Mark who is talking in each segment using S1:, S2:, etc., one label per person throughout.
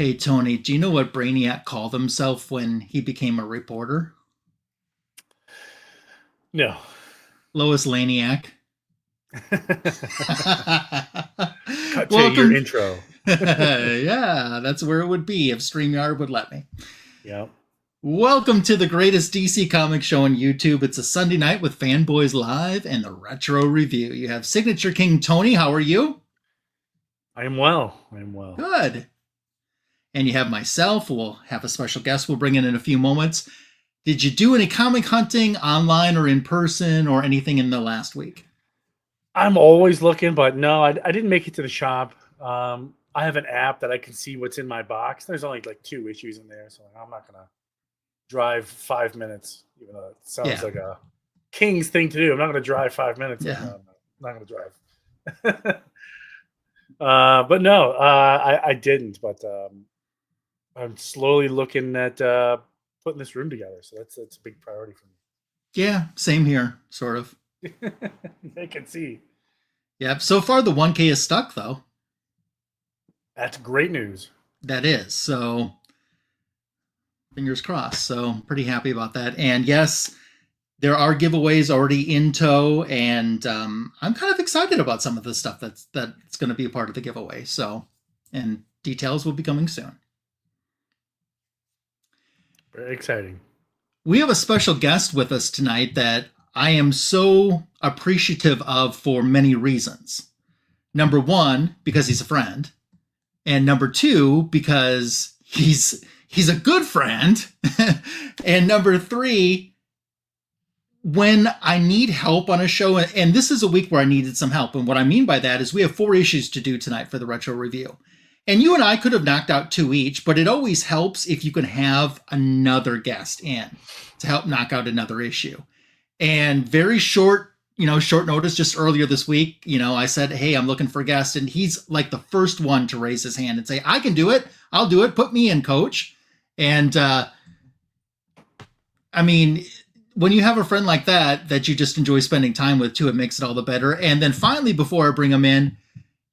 S1: Hey, Tony, do you know what Brainiac called himself when he became a reporter?
S2: No.
S1: Lois Laniac.
S2: Cut to your
S1: Welcome.
S2: intro.
S1: Yeah, that's where it would be if StreamYard would let me.
S2: Yeah.
S1: Welcome to the greatest DC comic show on YouTube. It's a Sunday night with Fanboys Live and the Retro Review. You have Signature King Tony. How are you?
S2: I am well.
S1: Good. And you have myself. We'll have a special guest we'll bring in a few moments. Did you do any comic hunting online or in person or anything in the last week?
S2: I'm always looking, but no, I didn't make it to the shop. I have an app that I can see what's in my box. There's only like 2 issues in there, so I'm not gonna drive 5 minutes, even though it sounds like a king's thing to do. I'm not gonna drive 5 minutes.
S1: Yeah.
S2: No, I'm not gonna drive. But no, I didn't. But I'm slowly looking at putting this room together, so that's a big priority for me.
S1: Yeah, same here, sort of.
S2: I can see.
S1: Yep. So far, the 1K is stuck, though.
S2: That's great news.
S1: That is. So, fingers crossed. So, pretty happy about that. And yes, there are giveaways already in tow, and I'm kind of excited about some of the stuff that's going to be a part of the giveaway. So, and details will be coming soon.
S2: Very exciting.
S1: We have a special guest with us tonight that I am so appreciative of for many reasons. Number one, because he's a friend. And number two, because he's a good friend. And number three, when I need help on a show, and this is a week where I needed some help. And what I mean by that is we have 4 issues to do tonight for the Retro Review. And you and I could have knocked out 2 each, but it always helps if you can have another guest in to help knock out another issue. And very short notice, just earlier this week, I said, hey, I'm looking for a guest. And he's like the first one to raise his hand and say, I can do it. I'll do it. Put me in, coach. And I mean, when you have a friend like that you just enjoy spending time with too, it makes it all the better. And then finally, before I bring him in,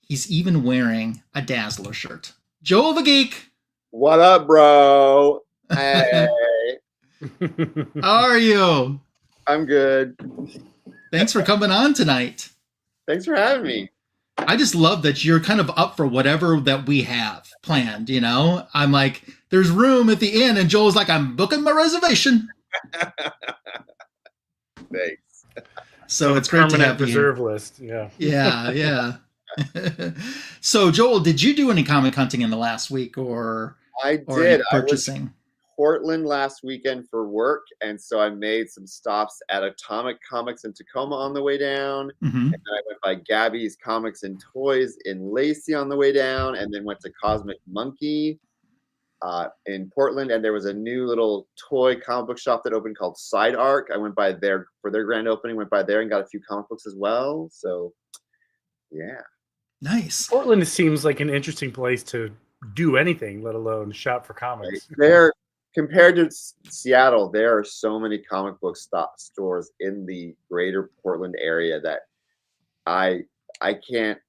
S1: he's even wearing a Dazzler shirt. Joel the Geek.
S3: What up, bro? Hey.
S1: How are you?
S3: I'm good.
S1: Thanks for coming on tonight.
S3: Thanks for having me.
S1: I just love that you're kind of up for whatever that we have planned, I'm like, there's room at the inn, and Joel's like, I'm booking my reservation.
S3: Thanks.
S1: So it's great to have
S2: reserve list. Yeah.
S1: Yeah. So Joel, did you do any comic hunting in the last week or
S3: did
S1: purchasing?
S3: I was Portland last weekend for work, and so I made some stops at Atomic Comics in Tacoma on the way down.
S1: Mm-hmm.
S3: And then I went by Gabby's Comics and Toys in Lacey on the way down, and then went to Cosmic Monkey in Portland, and there was a new little toy comic book shop that opened called Side Arc. I went by there for their grand opening, went by there and got a few comic books as well. So yeah.
S1: Nice.
S2: Portland seems like an interesting place to do anything, let alone shop for comics.
S3: There, compared to Seattle, there are so many comic book stores in the greater Portland area that I can't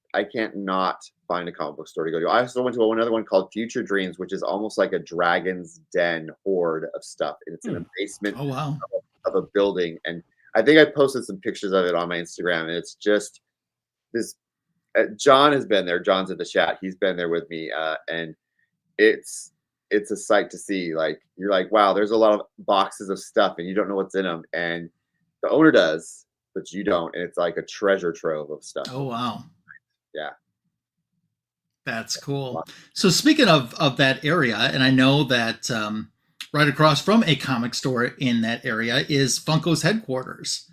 S3: not find a comic book store to go to. I also went to another one called Future Dreams, which is almost like a Dragon's Den hoard of stuff. And it's in a basement of a building. And I think I posted some pictures of it on my Instagram. And it's just this. John has been there. John's in the chat. He's been there with me. And it's a sight to see. Like, you're like, wow, there's a lot of boxes of stuff and you don't know what's in them. And the owner does, but you don't. And it's like a treasure trove of stuff.
S1: Oh, wow.
S3: Yeah.
S1: That's cool. So speaking of that area, and I know that right across from a comic store in that area is Funko's headquarters.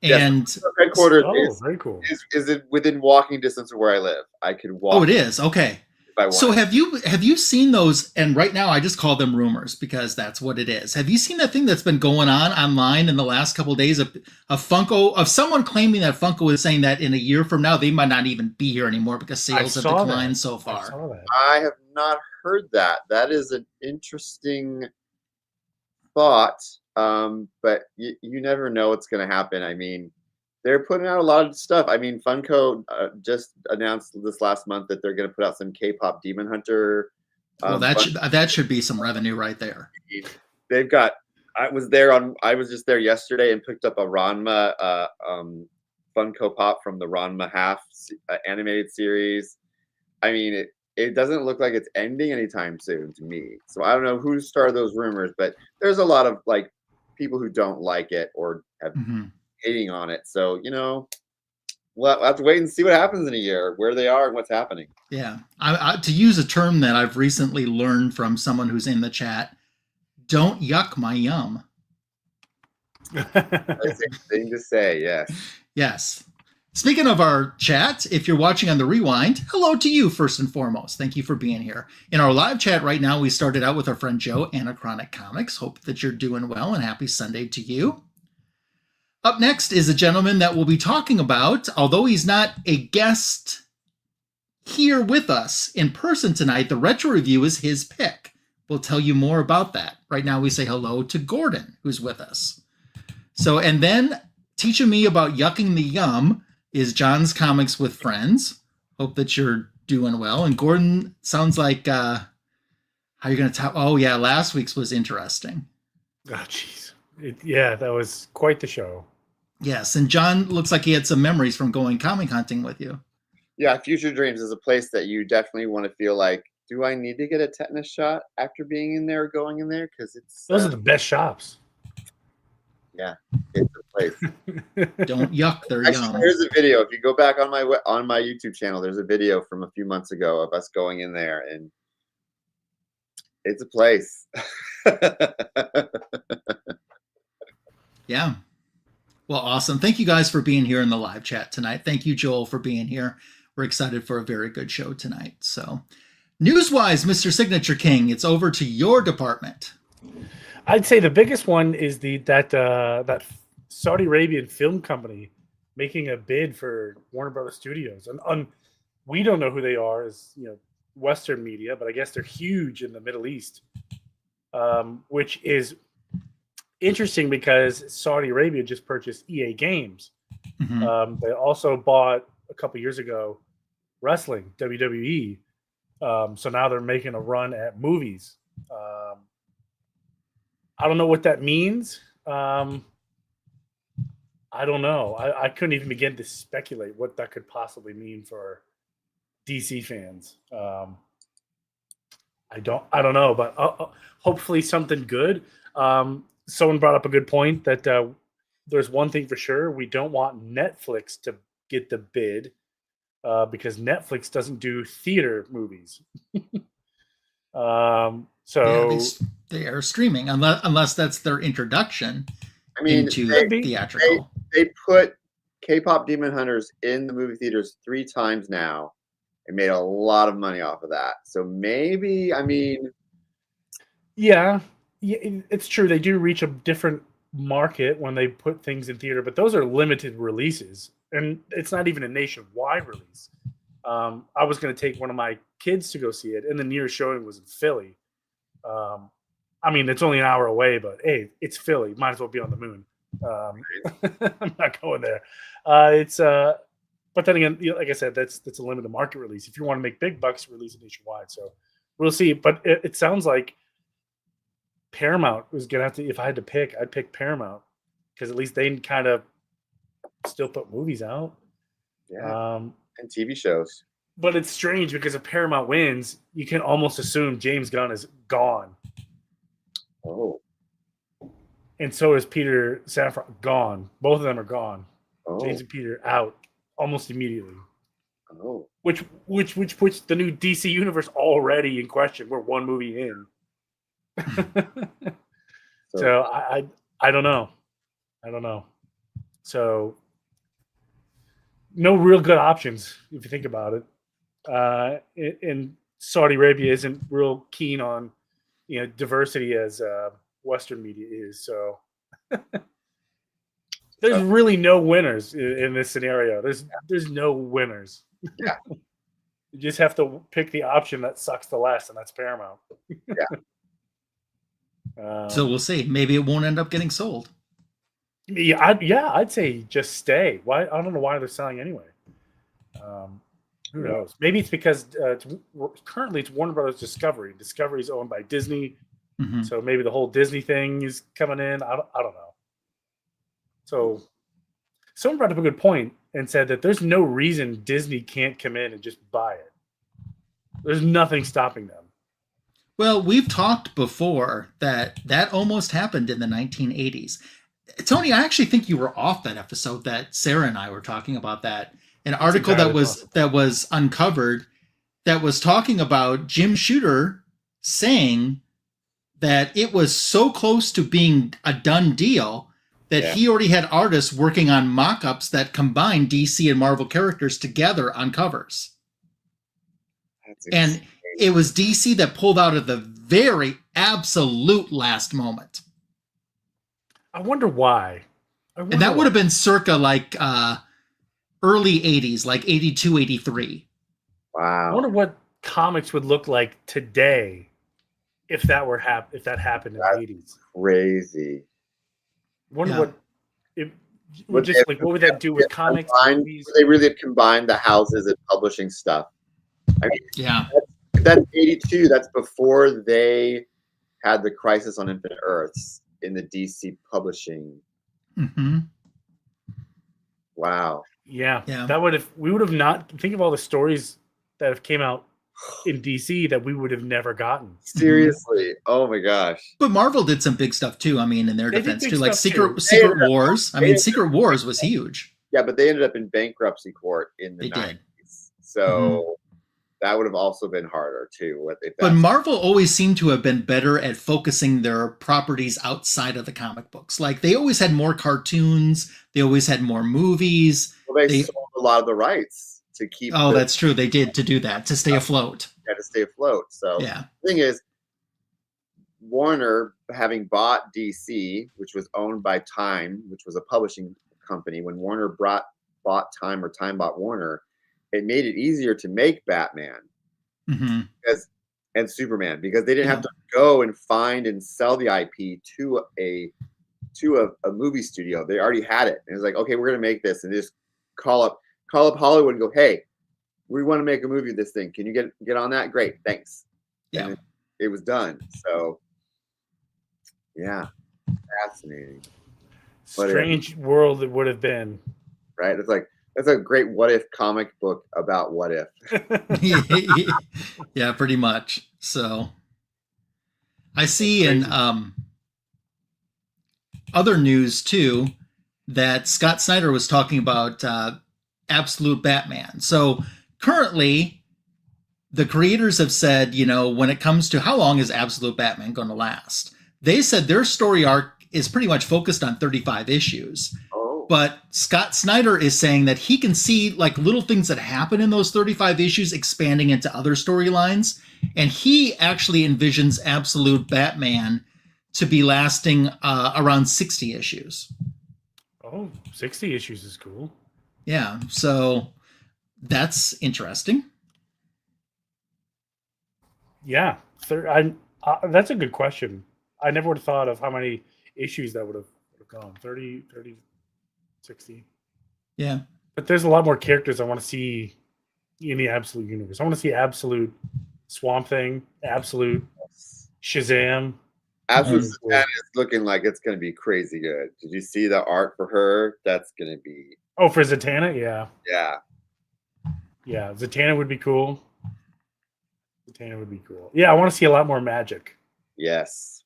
S3: Yes,
S1: and
S3: headquarters
S2: is very cool.
S3: Is it within walking distance of where I live? I could walk.
S1: Oh, it is. Okay. So have you seen those? And right now I just call them rumors because that's what it is. Have you seen that thing that's been going on online in the last couple of days of Funko, of someone claiming that Funko is saying that in a year from now they might not even be here anymore because sales have declined so far?
S3: I have not heard that. That is an interesting thought. But you never know what's going to happen. I mean, they're putting out a lot of stuff. I mean, Funko just announced this last month that they're going to put out some K-pop Demon Hunter
S1: Well, that should be some revenue right there.
S3: They've got. I was just there yesterday and picked up a Ranma Funko Pop from the Ranma Half animated series. I mean, it doesn't look like it's ending anytime soon to me. So I don't know who started those rumors, but there's a lot of like people who don't like it or have hating on it. So we'll have to wait and see what happens in a year, where they are and what's happening.
S1: Yeah. To use a term that I've recently learned from someone who's in the chat, don't yuck my yum.
S3: That's a thing to say, yes.
S1: Yes. Speaking of our chat, if you're watching on the rewind, hello to you first and foremost. Thank you for being here. In our live chat right now, we started out with our friend Joe, Anachronic Comics. Hope that you're doing well and happy Sunday to you. Up next is a gentleman that we'll be talking about, although he's not a guest here with us in person tonight, the retro review is his pick. We'll tell you more about that. Right now we say hello to Gordon, who's with us. So, and then teaching me about yucking the yum is John's Comics with Friends. Hope that you're doing well. And Gordon, sounds like, how you're going to talk? Oh yeah, last week's was interesting.
S2: Oh, jeez. Yeah, that was quite the show.
S1: Yes, and John looks like he had some memories from going comic hunting with you.
S3: Yeah, Future Dreams is a place that you definitely want to feel like, do I need to get a tetanus shot after being in there, going in there? Because
S2: those are the best shops.
S3: Yeah, it's a place.
S1: Don't yuck their
S3: Actually,
S1: yum.
S3: Here's a video. If you go back on my YouTube channel, there's a video from a few months ago of us going in there, and it's a place.
S1: Yeah. Well, awesome. Thank you guys for being here in the live chat tonight. Thank you, Joel, for being here. We're excited for a very good show tonight. So, news-wise, Mr. Signature King, it's over to your department.
S2: I'd say the biggest one is that Saudi Arabian film company making a bid for Warner Brothers Studios. And we don't know who they are as Western media, but I guess they're huge in the Middle East, which is interesting because Saudi Arabia just purchased EA Games. They also bought a couple years ago wrestling, WWE. So now they're making a run at movies. I don't know what that means. I don't know. I couldn't even begin to speculate what that could possibly mean for DC fans. I don't know, but hopefully something good. Someone brought up a good point that there's one thing for sure. We don't want Netflix to get the bid because Netflix doesn't do theater movies. So
S1: yeah, they are streaming unless that's their introduction into theatrical.
S3: They put K-pop Demon Hunters in the movie theaters 3 times now and made a lot of money off of that. So maybe,
S2: yeah, it's true. They do reach a different market when they put things in theater, but those are limited releases, and it's not even a nationwide release. I was going to take one of my kids to go see it, and the nearest showing was in Philly. It's only an hour away, but hey, it's Philly. Might as well be on the moon. I'm not going there. But then again, like I said, that's a limited market release. If you want to make big bucks, release it nationwide. So we'll see. But it sounds like Paramount was gonna have to. If I had to pick, I'd pick Paramount because at least they kind of still put movies out.
S3: Yeah. And TV shows.
S2: But it's strange because if Paramount wins, you can almost assume James Gunn is gone.
S3: Oh.
S2: And so is Peter Safran gone. Both of them are gone.
S3: Oh.
S2: James and Peter out almost immediately.
S3: Oh.
S2: Which puts the new DC universe already in question. We're one movie in. So I don't know. So no real good options if you think about it. And Saudi Arabia isn't real keen on diversity as Western media is. So there's really no winners in this scenario. There's no winners.
S3: Yeah.
S2: You just have to pick the option that sucks the less, and that's Paramount.
S3: Yeah.
S1: So we'll see. Maybe it won't end up getting sold.
S2: I'd say just stay. Why? I don't know why they're selling anyway. Who knows? Maybe it's because currently it's Warner Brothers Discovery. Discovery is owned by Disney, so maybe the whole Disney thing is coming in. I don't know. So someone brought up a good point and said that there's no reason Disney can't come in and just buy it. There's nothing stopping them.
S1: Well, we've talked before that almost happened in the 1980s. Tony, I actually think you were off that episode that Sarah and I were talking about that. An article that was uncovered that was talking about Jim Shooter saying that it was so close to being a done deal that he already had artists working on mock-ups that combined DC and Marvel characters together on covers. And it was DC that pulled out at the very absolute last moment.
S2: I wonder why.
S1: And that would have been circa like early 80s, like 82, 83.
S3: Wow.
S2: I wonder what comics would look like today if that happened in the 80s.
S3: Crazy.
S2: I wonder what would that do with comics? Movies?
S3: They really have combined the houses and publishing stuff. I mean, that's 82. That's before they had the Crisis on Infinite Earths in the DC publishing.
S1: Mm-hmm.
S3: Wow.
S2: Yeah. We would have not think of all the stories that have came out in DC that we would have never gotten.
S3: Seriously. Oh my gosh.
S1: But Marvel did some big stuff too. I mean, in their defense too, like Secret Wars. I mean, Secret Wars was huge.
S3: Yeah, but they ended up in bankruptcy court in the 90s. So that would have also been harder too.
S1: But Marvel always seemed to have been better at focusing their properties outside of the comic books. Like they always had more cartoons. They always had more movies.
S3: Well, they sold a lot of the rights to keep.
S1: Oh, that's true. They did to do that, to stay afloat.
S3: Yeah, to stay afloat. So the thing is, Warner, having bought DC, which was owned by Time, which was a publishing company, when Warner bought Time or Time bought Warner, it made it easier to make Batman and Superman because they didn't have to go and find and sell the IP to a movie studio. They already had it. And it was like, okay, we're going to make this, and they just call up Hollywood and go, hey, we want to make a movie of this thing. Can you get on that? Great, thanks.
S1: Yeah.
S3: And it was done. So yeah, fascinating.
S2: Strange world it would have been.
S3: Right? It's like that's a great what if comic book about what if.
S1: Yeah, pretty much. So I see in other news too that Scott Snyder was talking about Absolute Batman. So currently the creators have said, when it comes to how long is Absolute Batman going to last, they said their story arc is pretty much focused on 35 issues. But Scott Snyder is saying that he can see like little things that happen in those 35 issues expanding into other storylines. And he actually envisions Absolute Batman to be lasting around 60 issues.
S2: Oh, 60 issues is cool.
S1: Yeah. So that's interesting. Yeah.
S2: That's a good question. I never would have thought of how many issues that would have gone. 30, 60.
S1: Yeah.
S2: But there's a lot more characters I want to see in the Absolute universe. I want to see Absolute Swamp Thing, Absolute Shazam.
S3: Absolute Zatanna is looking like it's going to be crazy good. Did you see the art for her? That's going to be...
S2: Oh, for Zatanna? Yeah.
S3: Yeah.
S2: Yeah, Zatanna would be cool. Yeah, I want to see a lot more magic.
S3: Yes.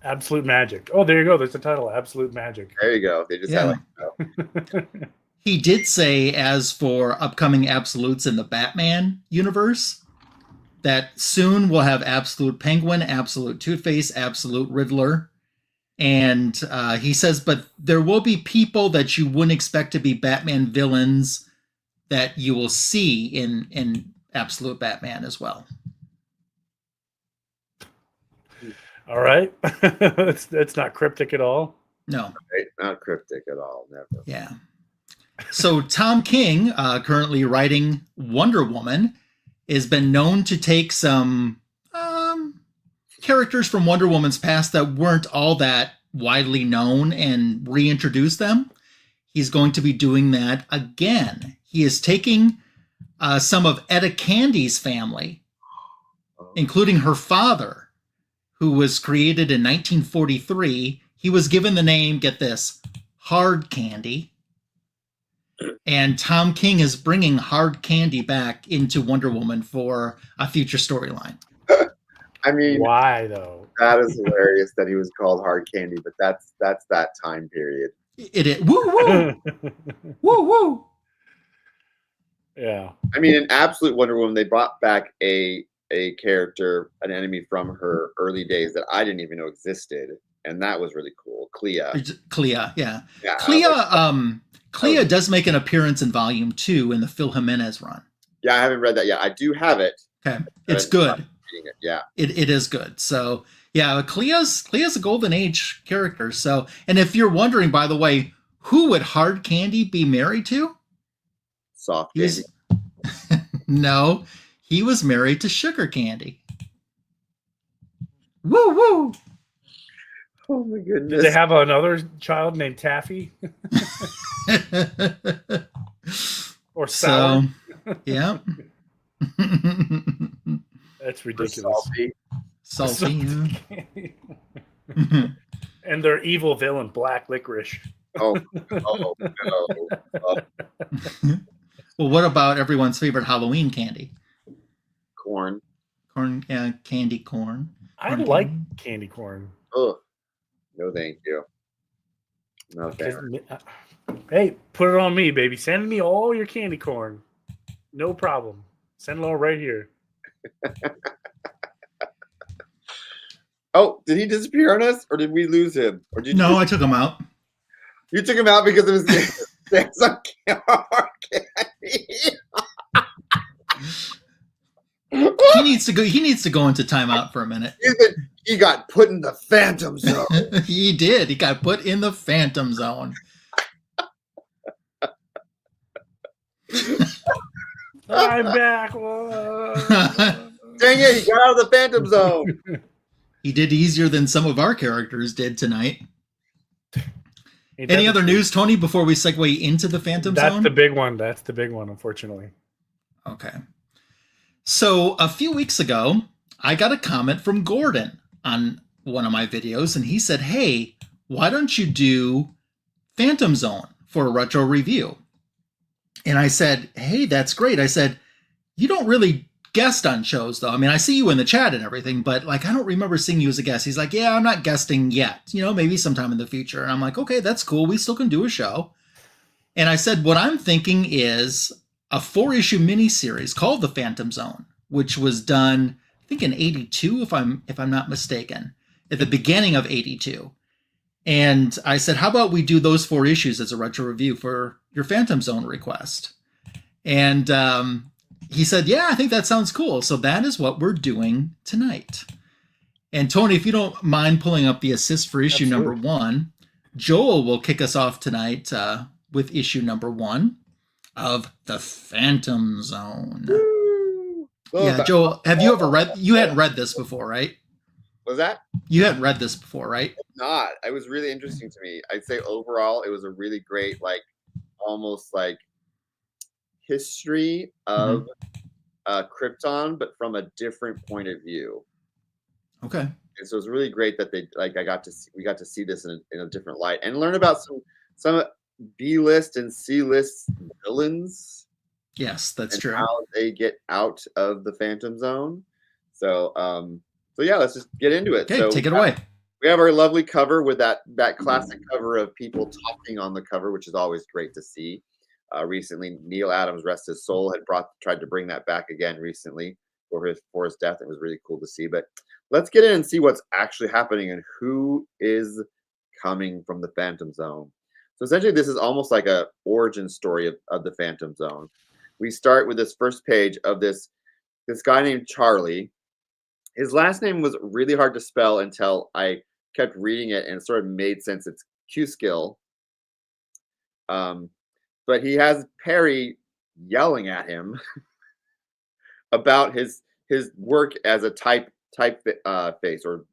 S2: Absolute Magic. Oh, there you go. There's the title, Absolute Magic.
S3: There you go. They just had
S1: He did say, as for upcoming absolutes in the Batman universe, that soon we'll have Absolute Penguin, Absolute Two-Face, Absolute Riddler. And he says, but there will be people that you wouldn't expect to be Batman villains that you will see in Absolute Batman as well.
S2: All right. That's not cryptic at all.
S1: No.
S3: Right? Not cryptic at all. Never.
S1: Yeah. So Tom King, currently writing Wonder Woman, has been known to take some characters from Wonder Woman's past that weren't all that widely known and reintroduce them. He's going to be doing that again. He is taking some of Etta Candy's family,
S3: Oh.
S1: including her father, who was created in 1943. He was given the name, get this, Hard Candy. And Tom King is bringing Hard Candy back into Wonder Woman for a future storyline.
S3: I mean,
S2: Why though?
S3: that is hilarious that he was called Hard Candy, but that's that time period.
S1: It is. Woo, woo! Woo, woo!
S2: Yeah.
S3: I mean, in Absolute Wonder Woman, they brought back a character, an enemy from her early days that I didn't even know existed, and that was really cool. Clea.
S1: Clea, yeah.
S3: Yeah,
S1: Clea does make an appearance in Volume 2 in the Phil Jimenez run.
S3: Yeah, I haven't read that yet. I do have it.
S1: Okay. It's good.
S3: Reading it. Yeah.
S1: It is good. So, yeah, Clea's a Golden Age character. So, and if you're wondering, by the way, who would Hard Candy be married to?
S3: Soft Candy.
S1: No, he was married to Sugar Candy. Woo woo!
S3: Oh my goodness.
S2: Did they have another child named Taffy? Or Sour?
S1: So, yeah.
S2: That's ridiculous.
S3: Salty.
S1: Yeah.
S2: And their evil villain, Black Licorice.
S3: Oh no. Oh,
S1: Well, what about everyone's favorite Halloween candy?
S3: corn.
S1: Corn, candy corn.
S2: I
S1: Corn
S2: like
S1: candy.
S2: candy corn.
S3: Ugh. No, thank you. No, thank you.
S2: Hey, put it on me, baby. Send me all your candy corn. No problem. Send it all right here.
S3: Oh, did he disappear on us, or did we lose him? Or did
S1: No, I took him out.
S3: you took him out because it was there's some candy.
S1: He needs to go. He needs to go into timeout for a minute.
S3: He got put in the Phantom Zone.
S1: He did. He got put in the Phantom Zone.
S2: I'm back.
S3: Dang it, he got out of the Phantom Zone.
S1: He did easier than some of our characters did tonight. Any other news, Tony, before we segue into the Phantom Zone?
S2: That's the big one. That's the big one, unfortunately.
S1: Okay. So a few weeks ago, I got a comment from Gordon on one of my videos, and he said, hey, why don't you do Phantom Zone for a retro review? And I said, hey, that's great. I said, you don't really guest on shows, though. I mean, I see you in the chat and everything, but like, I don't remember seeing you as a guest. He's like, yeah, I'm not guesting yet. You know, maybe sometime in the future. And I'm like, okay, that's cool. We still can do a show. And I said, what I'm thinking is a 4-issue miniseries called The Phantom Zone, which was done, I think in 82, if I'm not mistaken, at the beginning of 82. And I said, how about we do those 4 issues as a retro review for your Phantom Zone request? And he said, yeah, I think that sounds cool. So that is what we're doing tonight. And Tony, if you don't mind pulling up the assist for issue number 1, Joel will kick us off tonight with issue number 1 of The Phantom Zone. Yeah, Joel, have you ever read, you hadn't read this before, right?
S3: Was that?
S1: You hadn't read this before, right?
S3: Not. It was really interesting to me. I'd say overall, it was a really great, like, almost like history of Krypton, but from a different point of view.
S1: Okay.
S3: And so it was really great that we got to see this in a different light and learn about some B-list and C-list villains.
S1: Yes, that's
S3: and
S1: true.
S3: How they get out of the Phantom Zone. So yeah, let's just get into it.
S1: Okay,
S3: so
S1: take it away.
S3: We have our lovely cover with that classic cover of people talking on the cover, which is always great to see. Recently, Neil Adams, rest his soul, had tried to bring that back again recently for his death. It was really cool to see. But let's get in and see what's actually happening and who is coming from the Phantom Zone. So essentially, this is almost like a origin story of the Phantom Zone. We start with this first page of this guy named Charlie. His last name was really hard to spell until I kept reading it, and it sort of made sense. It's Kweskill. But he has Perry yelling at him about his work as a typeface, or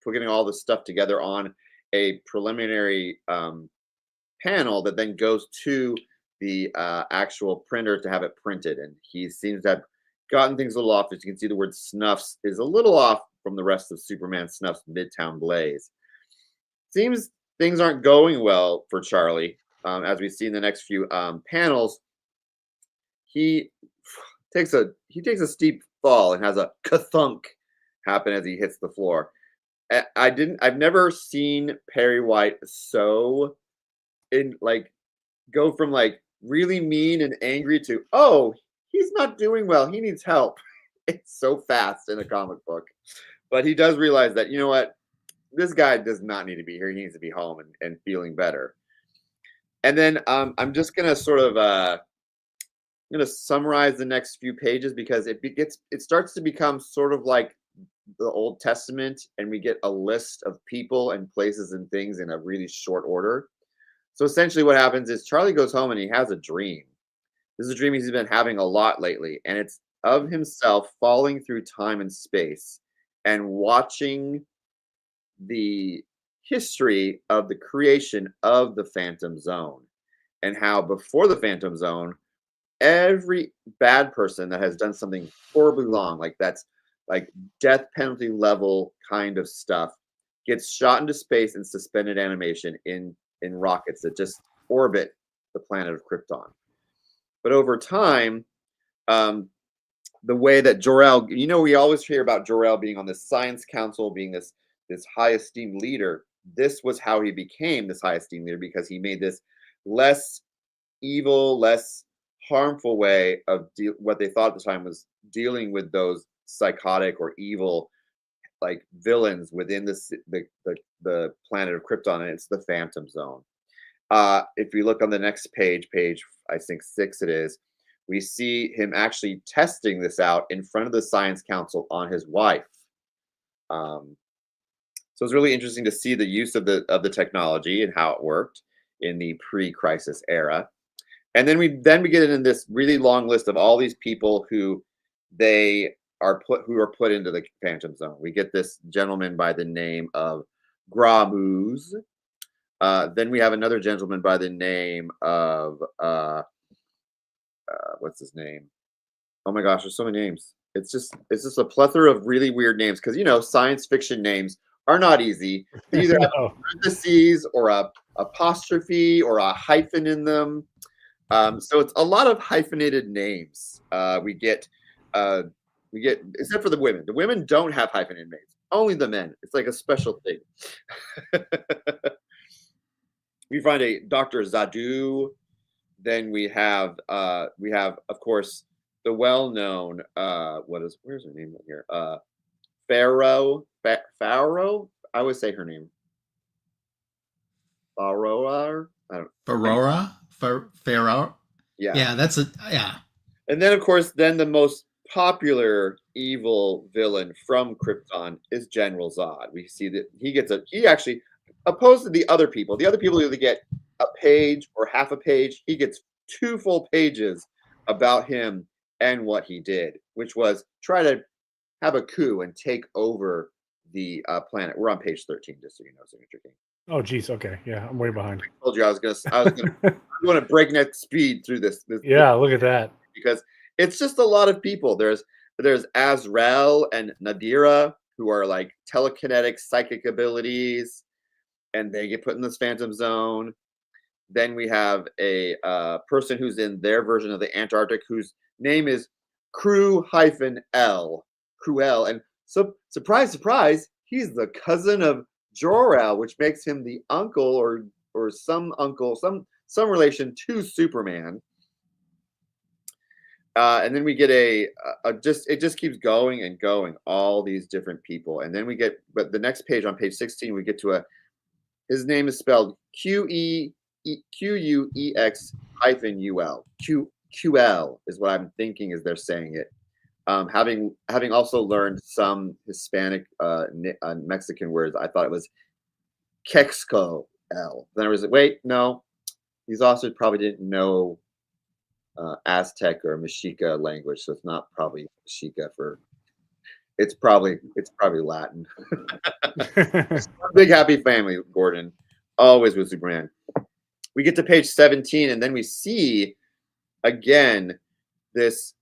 S3: putting all the stuff together on a preliminary panel that then goes to the actual printer to have it printed, and he seems to have gotten things a little off. As you can see, the word Snuffs is a little off from the rest of Superman Snuffs Midtown Blaze. Seems things aren't going well for Charlie. As we see in the next few panels, he takes a steep fall and has a kathunk happen as he hits the floor. I've never seen Perry White so go from like really mean and angry to, oh, he's not doing well, he needs help. It's so fast in a comic book. But he does realize that, you know what, this guy does not need to be here. He needs to be home and feeling better. And then I'm just gonna sort of I'm gonna summarize the next few pages, because it starts to become sort of like the Old Testament, and we get a list of people and places and things in a really short order. So essentially what happens is Charlie goes home and he has a dream. This is a dream he's been having a lot lately, and it's of himself falling through time and space and watching the history of the creation of the Phantom Zone, and how before the Phantom Zone, every bad person that has done something horribly wrong, like that's like death penalty level kind of stuff, gets shot into space in suspended animation in rockets that just orbit the planet of Krypton. But over time, the way that Jor-El, we always hear about Jor-El being on this science council, being this high esteemed leader. This was how he became this high esteemed leader, because he made this less evil, less harmful way of what they thought at the time was dealing with those psychotic or evil like villains within the planet of Krypton, and it's the Phantom Zone. If you look on the next page I think 6 it is, we see him actually testing this out in front of the Science Council on his wife. So it's really interesting to see the use of the technology and how it worked in the pre-crisis era. And then we get in this really long list of all these people who are put into the Phantom Zone. We get this gentleman by the name of Gramuz. Then we have another gentleman by the name of what's his name? Oh my gosh, there's so many names. It's just a plethora of really weird names, because science fiction names are not easy. They either have parentheses or a apostrophe or a hyphen in them. So it's a lot of hyphenated names. We get except for the women. The women don't have hyphenated names. Only the men. It's like a special thing. We find a Dr. Zadu. Then we have of course the well-known where's her name here? Faora. I always say her name. Faora. I don't.
S1: Faora.
S3: Yeah.
S1: Yeah, that's yeah.
S3: And then of course, the most popular evil villain from Krypton is General Zod. We see that he actually, opposed to the other people either get a page or half a page, he gets 2 full pages about him and what he did, which was try to have a coup and take over the planet. We're on page 13, just so you know, Signature King.
S2: Oh, geez. Okay. Yeah, I'm way behind.
S3: I told you I was gonna I'm going to breakneck speed through this.
S2: Yeah, look at that.
S3: Because it's just a lot of people. There's Azrael and Nadira, who are like telekinetic psychic abilities, and they get put in this Phantom Zone. Then we have a person who's in their version of the Antarctic, whose name is Kru-El. Kru-El, and so surprise, surprise, he's the cousin of Jor-El, which makes him the uncle or some uncle, some relation to Superman. And then we get it just keeps going and going, all these different people. And then we get, but the next page, on page 16, we get to his name is spelled Quex-Ul. Kweskill is what I'm thinking as they're saying it. Having also learned some Hispanic Mexican words, I thought it was Quex-Ul. Then I was like, wait, no. These also probably didn't know Aztec or Mexica language, so it's not probably Mexica it's probably Latin. Big happy family, Gordon. Always with Superman. we get to page 17, and then we see again this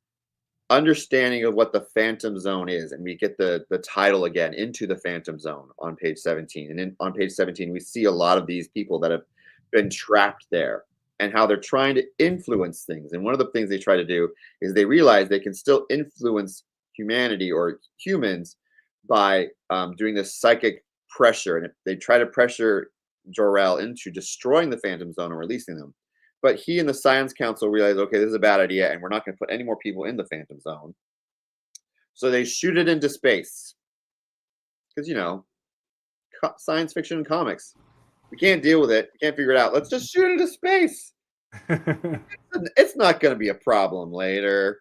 S3: understanding of what the Phantom Zone is, and we get the title again, Into the Phantom Zone, on page 17. And on page 17, we see a lot of these people that have been trapped there and how they're trying to influence things. And one of the things they try to do is they realize they can still influence humanity or humans by doing this psychic pressure. And if they try to pressure Jor-El into destroying the Phantom Zone and releasing them. But he and the Science Council realize, okay, this is a bad idea, and we're not going to put any more people in the Phantom Zone. So they shoot it into space. Because, you know, science fiction and comics. We can't deal with it. We can't figure it out. Let's just shoot it into space. It's not going to be a problem later.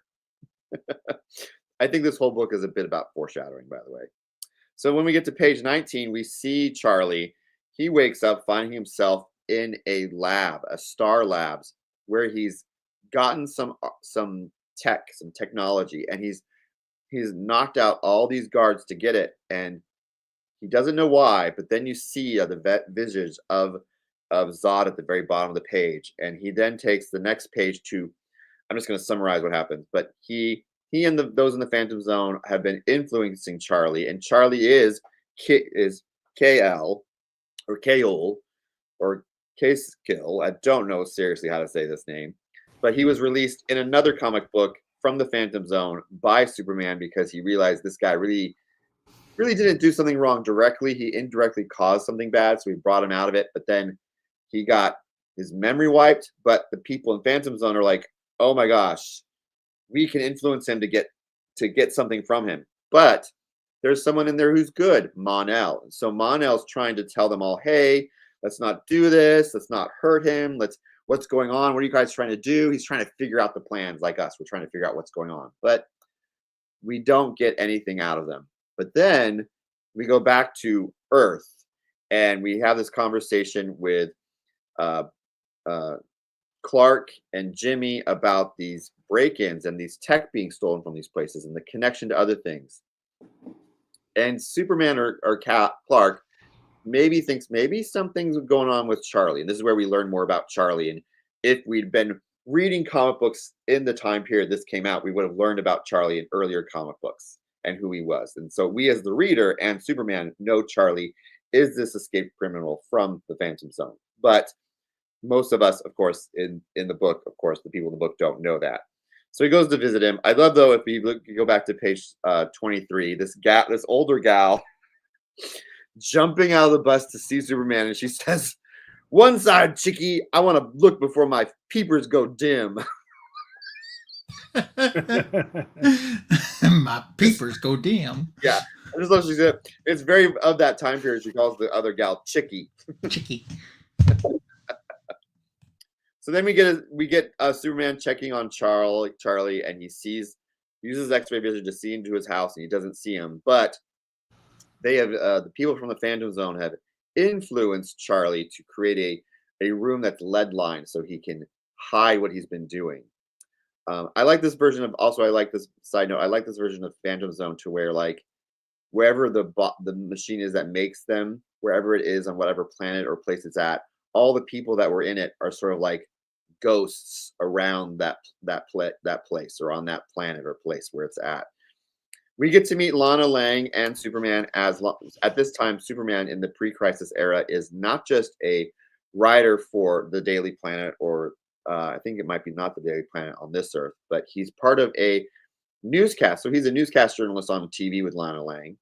S3: I think this whole book is a bit about foreshadowing, by the way. So when we get to page 19, we see Charlie. He wakes up finding himself in a lab, a Star Labs, where he's gotten some technology, and he's knocked out all these guards to get it, and he doesn't know why. But then you see the visage of Zod at the very bottom of the page, and he then takes the next page to. I'm just going to summarize what happens, but he and those in the Phantom Zone have been influencing Charlie, and Charlie is Kweskill or Kweskill or Kweskill. I don't know seriously how to say this name, but he was released in another comic book from the Phantom Zone by Superman because he realized this guy really didn't do something wrong directly. He indirectly caused something bad, so he brought him out of it. But then he got his memory wiped. But the people in Phantom Zone are like, "Oh my gosh, we can influence him to get something from him." But there's someone in there who's good, Mon-el. So Mon-el's trying to tell them all, "Hey, let's not do this. Let's not hurt him. What's going on? What are you guys trying to do?" He's trying to figure out the plans like us. We're trying to figure out what's going on. But we don't get anything out of them. But then we go back to Earth, and we have this conversation with Clark and Jimmy about these break-ins and these tech being stolen from these places and the connection to other things. And Superman or Clark maybe thinks maybe something's going on with Charlie. And this is where we learn more about Charlie. And if we'd been reading comic books in the time period this came out, we would have learned about Charlie in earlier comic books and who he was. And so we as the reader and Superman know Charlie is this escaped criminal from the Phantom Zone. But most of us, of course, in the book, of course, the people in the book don't know that. So he goes to visit him. I love, though, if you go back to page 23, this older gal jumping out of the bus to see Superman, and she says, "One side, chickie, I want to look before my peepers go dim."
S1: My peepers go dim.
S3: Yeah, I just love she said. It's very of that time period. She calls the other gal chickie.
S1: Chickie.
S3: So then we get Superman checking on Charlie, and he uses X-ray vision to see into his house, and he doesn't see him. But they have the people from the Phantom Zone have influenced Charlie to create a room that's lead lined so he can hide what he's been doing. I like this version of. Also, I like this side note. I like this version of Phantom Zone to where like wherever the machine is that makes them, wherever it is on whatever planet or place it's at, all the people that were in it are sort of like ghosts around that place or on that planet or place where it's at. We get to meet Lana Lang and Superman at this time. Superman in the pre-crisis era is not just a writer for the Daily Planet, or I think it might be not the Daily Planet on this Earth, but he's part of a newscast. So he's a newscast journalist on TV with Lana Lang.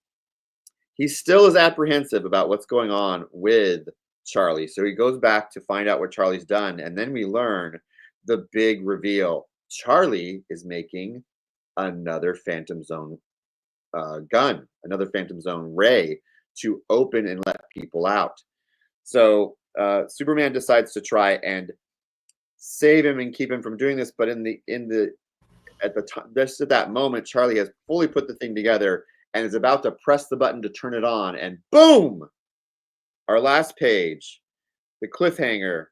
S3: He still is apprehensive about what's going on with Charlie. So he goes back to find out what Charlie's done. And then we learn the big reveal. Charlie is making another Phantom Zone gun, another Phantom Zone ray to open and let people out. So Superman decides to try and save him and keep him from doing this. But just at that moment, Charlie has fully put the thing together and is about to press the button to turn it on. And boom! Our last page, the cliffhanger.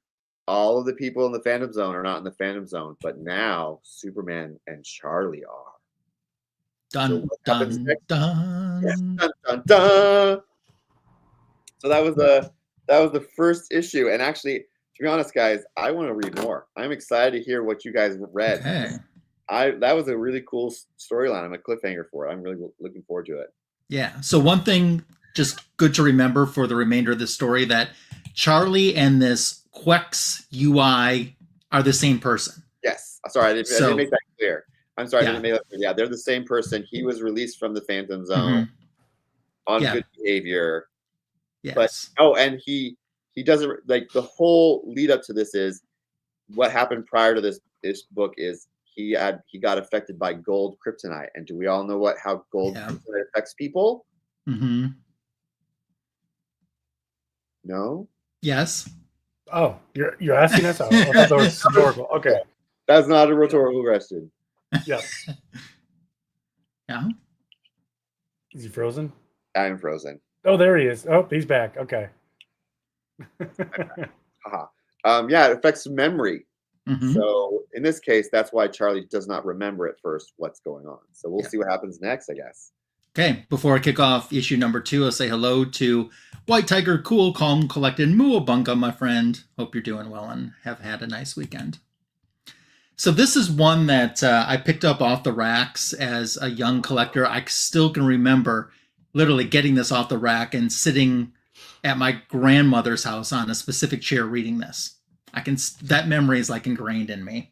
S3: All of the people in the Phantom Zone are not in the Phantom Zone, but now Superman and Charlie are.
S1: Dun, dun, dun.
S3: Yes, dun, dun, dun. So that was the first issue. And actually, to be honest, guys, I want to read more. I'm excited to hear what you guys read.
S1: Okay.
S3: That was a really cool storyline. I'm a cliffhanger for it. I'm really looking forward to it.
S1: Yeah. So one thing just good to remember for the remainder of the story, that Charlie and this Quex-Ul are the same person.
S3: Yes. Sorry, I didn't make that clear. I'm sorry, I didn't make that clear. Yeah, they're the same person. He was released from the Phantom Zone on good behavior.
S1: Yes.
S3: But and he doesn't, like, the whole lead up to this is what happened prior to this book is he got affected by gold kryptonite. And do we all know how gold kryptonite affects people?
S1: Mm-hmm.
S3: No?
S2: Yes. Oh, you're asking us? I thought that was rhetorical. Okay.
S3: That's not a rhetorical question.
S2: Yeah.
S1: Yeah.
S2: Is he frozen?
S3: I'm frozen.
S2: Oh, there he is. Oh, he's back. Okay.
S3: Yeah, it affects memory.
S1: Mm-hmm.
S3: So in this case, that's why Charlie does not remember at first what's going on. So we'll see what happens next, I guess.
S1: Okay, before I kick off issue number 2, I'll say hello to White Tiger, Cool, Calm, Collected, Muabunga, my friend. Hope you're doing well and have had a nice weekend. So this is one that I picked up off the racks as a young collector. I still can remember literally getting this off the rack and sitting at my grandmother's house on a specific chair reading this. That memory is like ingrained in me.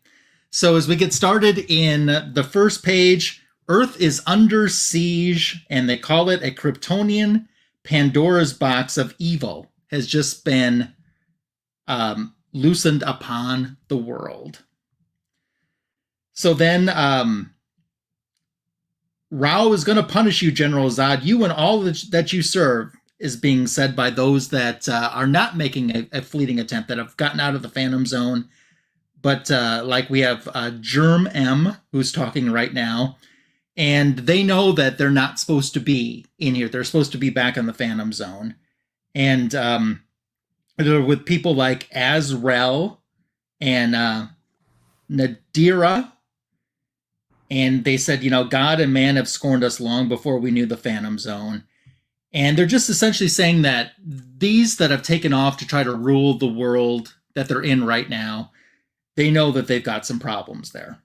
S1: So as we get started in the first page, Earth is under siege, and they call it a Kryptonian Pandora's box of evil has just been loosened upon the world. So then Rao is going to punish you, General Zod. You and all that you serve is being said by those that are not making a fleeting attempt, that have gotten out of the Phantom Zone. But like we have Germ M, who's talking right now, and they know that they're not supposed to be in here. They're supposed to be back in the Phantom Zone. And they're with people like Azrael and Nadira. And they said, God and man have scorned us long before we knew the Phantom Zone. And they're just essentially saying that these that have taken off to try to rule the world that they're in right now, they know that they've got some problems there.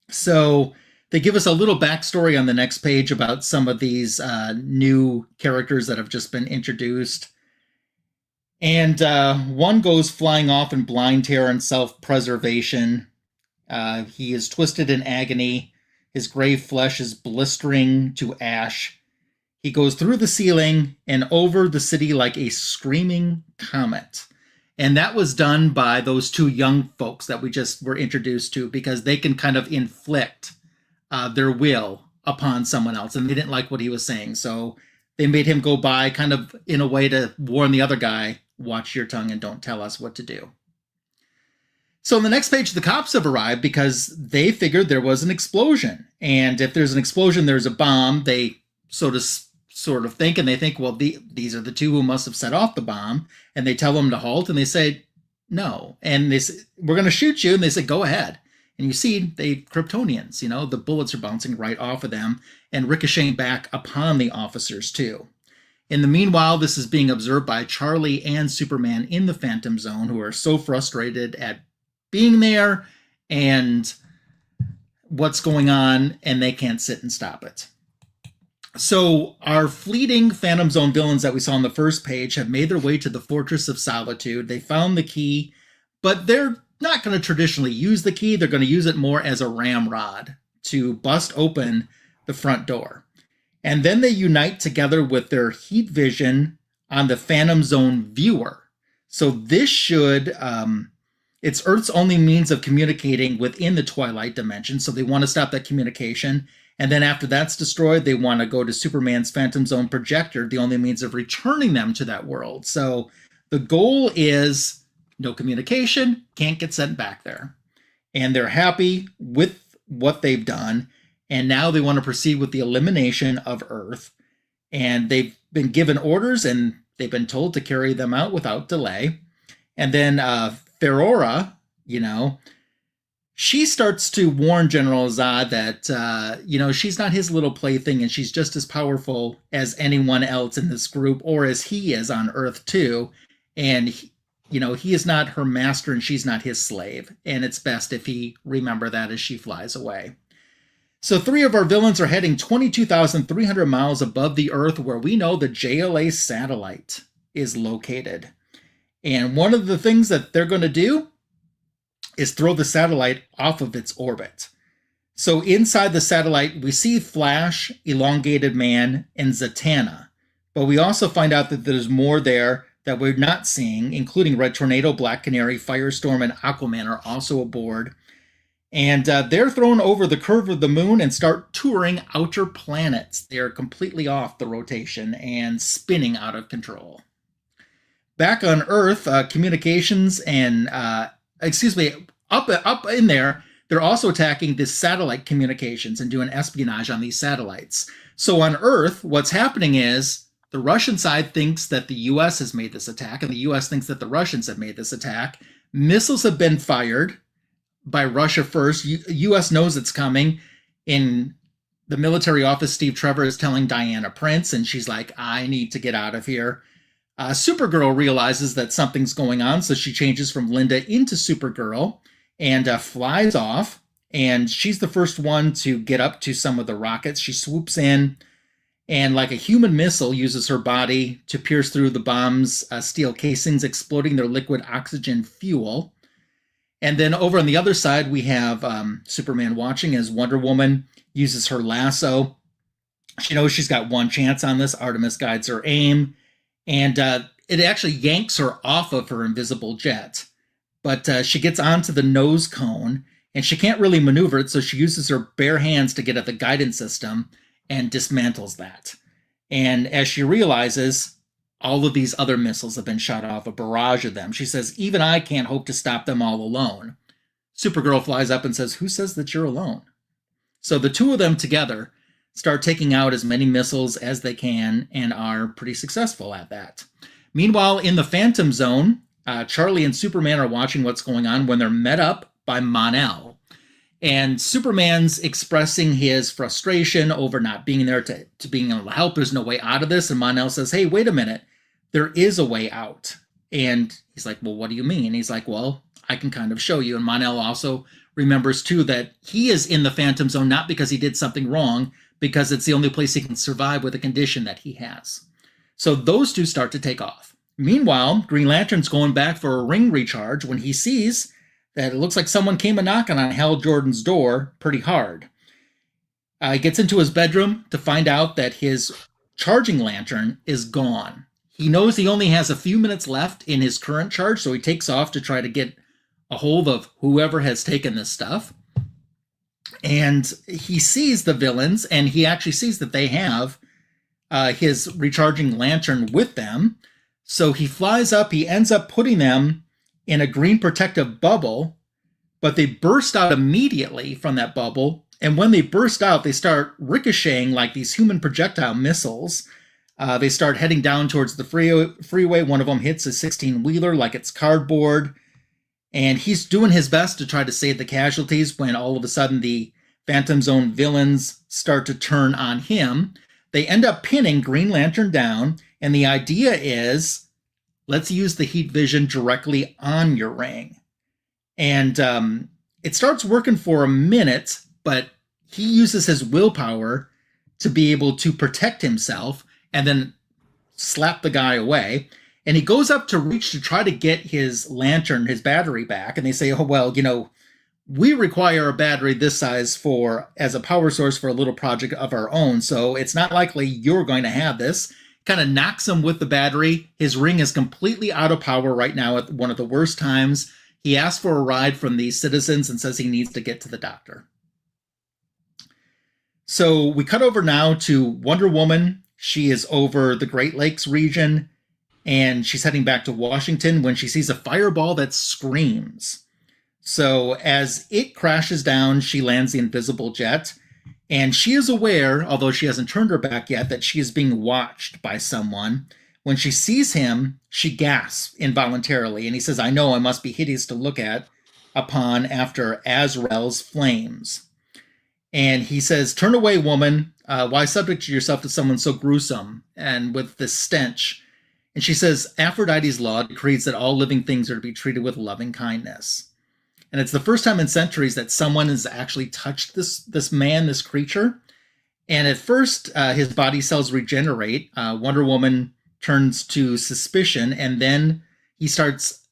S1: So they give us a little backstory on the next page about some of these new characters that have just been introduced. And one goes flying off in blind terror and self-preservation. He is twisted in agony. His gray flesh is blistering to ash. He goes through the ceiling and over the city like a screaming comet. And that was done by those two young folks that we just were introduced to, because they can kind of inflict their will upon someone else. And they didn't like what he was saying. So they made him go by kind of in a way to warn the other guy, watch your tongue and don't tell us what to do. So on the next page, the cops have arrived because they figured there was an explosion. And if there's an explosion, there's a bomb. They sort of think, and they think, well, these are the two who must have set off the bomb. And they tell them to halt, and they say, no. And they say, we're going to shoot you. And they say, go ahead. And you see, they Kryptonians, the bullets are bouncing right off of them and ricocheting back upon the officers too. In the meanwhile, this is being observed by Charlie and Superman in the Phantom Zone, who are so frustrated at being there and what's going on, and they can't sit and stop it. So our fleeting Phantom Zone villains that we saw on the first page have made their way to the Fortress of Solitude. They found the key, but they're not going to traditionally use the key. They're going to use it more as a ramrod to bust open the front door. And then they unite together with their heat vision on the Phantom Zone viewer. So this should... it's Earth's only means of communicating within the Twilight dimension, so they want to stop that communication. And then after that's destroyed, they want to go to Superman's Phantom Zone projector, the only means of returning them to that world. So the goal is no communication, can't get sent back there. And they're happy with what they've done. And now they want to proceed with the elimination of Earth. And they've been given orders, and they've been told to carry them out without delay. And then Faora, she starts to warn General Zod that, she's not his little plaything, and she's just as powerful as anyone else in this group, or as he is on Earth too. And he is not her master and she's not his slave. And it's best if he remember that as she flies away. So 3 of our villains are heading 22,300 miles above the Earth, where we know the JLA satellite is located. And one of the things that they're going to do is throw the satellite off of its orbit. So inside the satellite, we see Flash, Elongated Man, and Zatanna. But we also find out that there's more there that we're not seeing, including Red Tornado, Black Canary, Firestorm, and Aquaman are also aboard. And they're thrown over the curve of the moon and start touring outer planets. They're completely off the rotation and spinning out of control. Back on Earth, communications and, up in there, they're also attacking the satellite communications and doing espionage on these satellites. So on Earth, what's happening is the Russian side thinks that the U.S. has made this attack, and the U.S. thinks that the Russians have made this attack. Missiles have been fired by Russia first. U.S. knows it's coming. In the military office, Steve Trevor is telling Diana Prince, and she's like, I need to get out of here. Supergirl realizes that something's going on, so she changes from Linda into Supergirl and flies off. And she's the first one to get up to some of the rockets. She swoops in and, like a human missile, uses her body to pierce through the bomb's steel casings, exploding their liquid oxygen fuel. And then over on the other side, we have Superman watching as Wonder Woman uses her lasso. She knows she's got one chance on this. Artemis guides her aim. And it actually yanks her off of her invisible jet. But she gets onto the nose cone, and she can't really maneuver it, so she uses her bare hands to get at the guidance system and dismantles that. And as she realizes, all of these other missiles have been shot off, a barrage of them. She says, even I can't hope to stop them all alone. Supergirl flies up and says, who says that you're alone? So the two of them together start taking out as many missiles as they can and are pretty successful at that. Meanwhile, in the Phantom Zone, Charlie and Superman are watching what's going on when they're met up by Mon-el. And Superman's expressing his frustration over not being there to being able to help. There's no way out of this. And Mon-el says, hey, wait a minute. There is a way out. And he's like, well, what do you mean? He's like, well, I can kind of show you. And Mon-el also remembers, too, that he is in the Phantom Zone not because he did something wrong, because it's the only place he can survive with a condition that he has. So those two start to take off. Meanwhile, Green Lantern's going back for a ring recharge when he sees that it looks like someone came a-knocking on Hal Jordan's door pretty hard. He gets into his bedroom to find out that his charging lantern is gone. He knows he only has a few minutes left in his current charge, so he takes off to try to get a hold of whoever has taken this stuff. And he sees the villains, and he actually sees that they have his recharging lantern with them. So he flies up, he ends up putting them in a green protective bubble, but they burst out immediately from that bubble. And when they burst out, they start ricocheting like these human projectile missiles. They start heading down towards the freeway. One of them hits a 16-wheeler like it's cardboard. And he's doing his best to try to save the casualties when all of a sudden the Phantom Zone villains start to turn on him. They end up pinning Green Lantern down, and the idea is, let's use the heat vision directly on your ring. And it starts working for a minute, but he uses his willpower to be able to protect himself and then slap the guy away. And he goes up to reach to try to get his lantern, his battery back. And they say, oh, well, we require a battery this size as a power source for a little project of our own. So it's not likely you're going to have this. Kind of knocks him with the battery. His ring is completely out of power right now at one of the worst times. He asks for a ride from these citizens and says he needs to get to the doctor. So we cut over now to Wonder Woman. She is over the Great Lakes region, and she's heading back to Washington when she sees a fireball that screams. So as it crashes down, she lands the invisible jet, and she is aware, although she hasn't turned her back yet, that she is being watched by someone. When she sees him, she gasps involuntarily, and he says, I know I must be hideous to look upon after Azrael's flames. And he says, turn away, woman. Why subject yourself to someone so gruesome and with this stench? And she says, Aphrodite's law decrees that all living things are to be treated with loving kindness. And it's the first time in centuries that someone has actually touched this man, this creature. And at first, his body cells regenerate. Wonder Woman turns to suspicion, and then he starts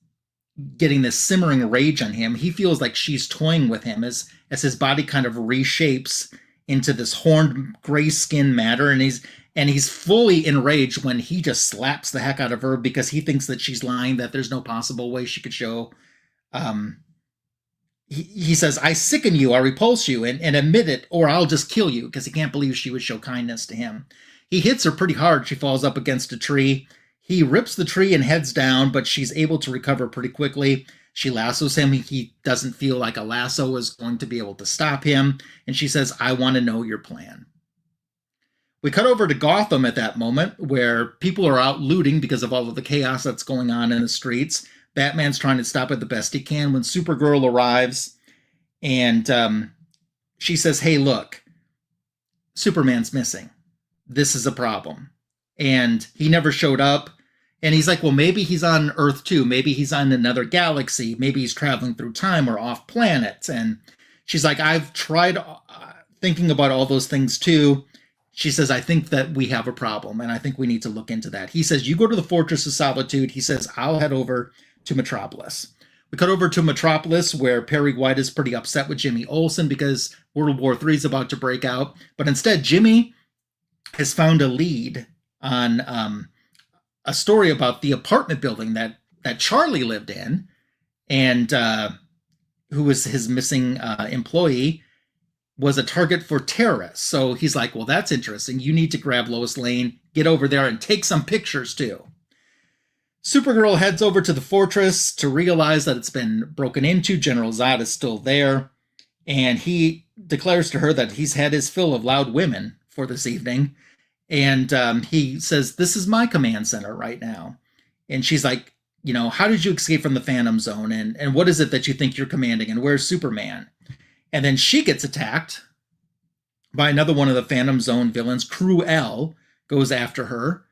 S1: getting this simmering rage on him. He feels like she's toying with him as his body kind of reshapes into this horned gray skin matter, and he's fully enraged when he just slaps the heck out of her because he thinks that she's lying, that there's no possible way she could show. He says, I sicken you, I repulse you, and admit it, or I'll just kill you, because he can't believe she would show kindness to him. He hits her pretty hard. She falls up against a tree. He rips the tree and heads down, but she's able to recover pretty quickly. She lassos him. He doesn't feel like a lasso is going to be able to stop him. And she says, I want to know your plan. We cut over to Gotham at that moment, where people are out looting because of all of the chaos that's going on in the streets. Batman's trying to stop it the best he can when Supergirl arrives. And she says, hey, look, Superman's missing. This is a problem. And he never showed up. And he's like, well, maybe he's on Earth too. Maybe he's on another galaxy. Maybe he's traveling through time or off planet. And she's like, I've tried thinking about all those things too. She says, I think that we have a problem, and I think we need to look into that. He says, you go to the Fortress of Solitude. He says, I'll head over to Metropolis. We cut over to Metropolis, where Perry White is pretty upset with Jimmy Olsen because World War III is about to break out. But instead, Jimmy has found a lead on a story about the apartment building that Charlie lived in, and who was his missing employee, was a target for terrorists. So he's like, well, that's interesting. You need to grab Lois Lane, get over there, and take some pictures too. Supergirl heads over to the fortress to realize that it's been broken into. General Zod is still there, and he declares to her that he's had his fill of loud women for this evening. And he says, this is my command center right now. And she's like, you know, how did you escape from the Phantom Zone? And what is it that you think you're commanding? And where's Superman? And then she gets attacked by another one of the Phantom Zone villains. Kru-El goes after her.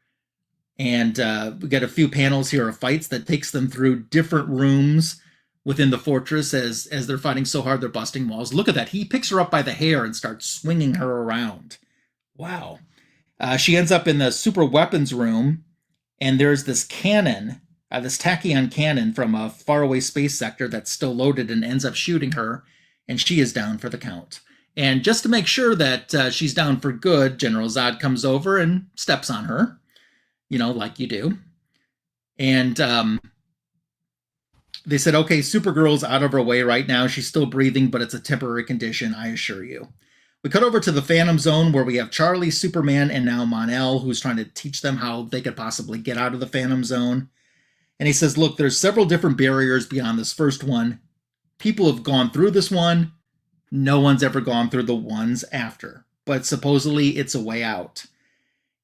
S1: And we get a few panels here of fights that takes them through different rooms within the fortress as they're fighting so hard they're busting walls. Look at that. He picks her up by the hair and starts swinging her around. Wow. She ends up in the super weapons room, and there's this cannon, this tachyon cannon from a faraway space sector that's still loaded and ends up shooting her, and she is down for the count. And just to make sure that she's down for good, General Zod comes over and steps on her, you know, like you do. And they said, okay, Supergirl's out of her way right now. She's still breathing, but it's a temporary condition, I assure you. We cut over to the Phantom Zone, where we have Charlie, Superman, and now Mon-el, who's trying to teach them how they could possibly get out of the Phantom Zone. And he says, look, there's several different barriers beyond this first one. People have gone through this one. No one's ever gone through the ones after. But supposedly it's a way out.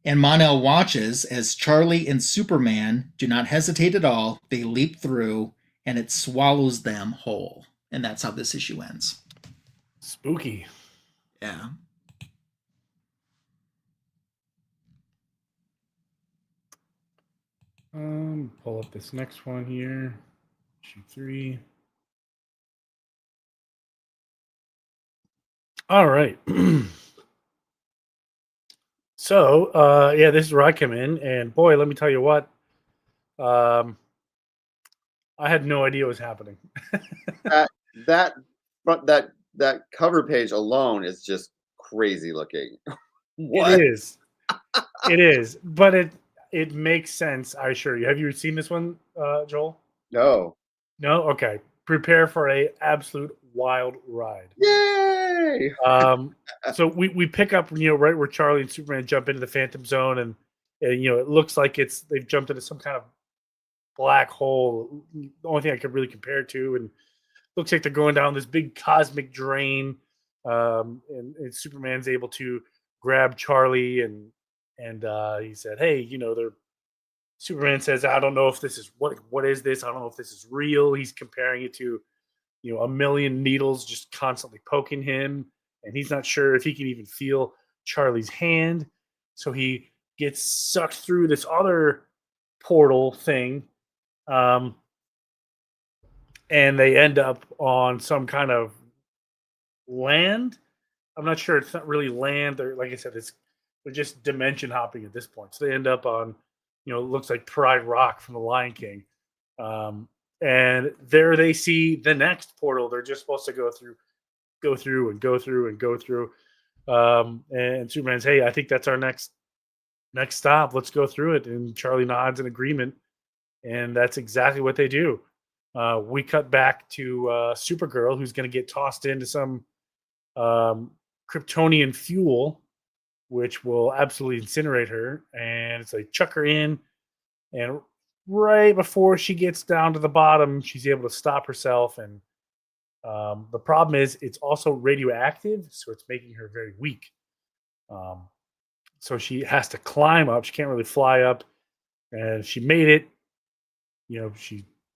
S1: And Mon-el watches as Charlie and Superman do not hesitate at all. They leap through, and it swallows them whole. And that's how this issue ends.
S2: Spooky.
S1: Yeah.
S2: Pull up this next one here. Issue 3. All right. So, yeah, this is where I come in, and boy, let me tell you what. I had no idea what was happening.
S3: That cover page alone is just crazy looking. What?
S2: It is. It is, but it makes sense, I assure you. Have you seen this one, Joel?
S3: No.
S2: No? Okay. Prepare for a absolute wild ride.
S3: Yay!
S2: So we pick up, you know, right where Charlie and Superman jump into the Phantom Zone, and you know, it looks like they've jumped into some kind of black hole. The only thing I could really compare it to, and looks like they're going down this big cosmic drain. And Superman's able to grab Charlie, and he said, "Hey, you know, Superman says, I don't know if this is what is this? I don't know if this is real." He's comparing it to, you know, a million needles just constantly poking him, and he's not sure if he can even feel Charlie's hand. So he gets sucked through this other portal thing, and they end up on some kind of land. I'm not sure. It's not really land. They're, like I said, they're just dimension hopping at this point. So they end up on, it looks like Pride Rock from The Lion King. And there they see the next portal they're just supposed to go through and go through. And Superman's, hey, I think that's our next stop. Let's go through it. And Charlie nods in agreement. And that's exactly what they do. We cut back to Supergirl, who's going to get tossed into some Kryptonian fuel, which will absolutely incinerate her. And it's like, chuck her in. And right before she gets down to the bottom, she's able to stop herself. And the problem is it's also radioactive, so it's making her very weak. So she has to climb up. She can't really fly up. And she made it.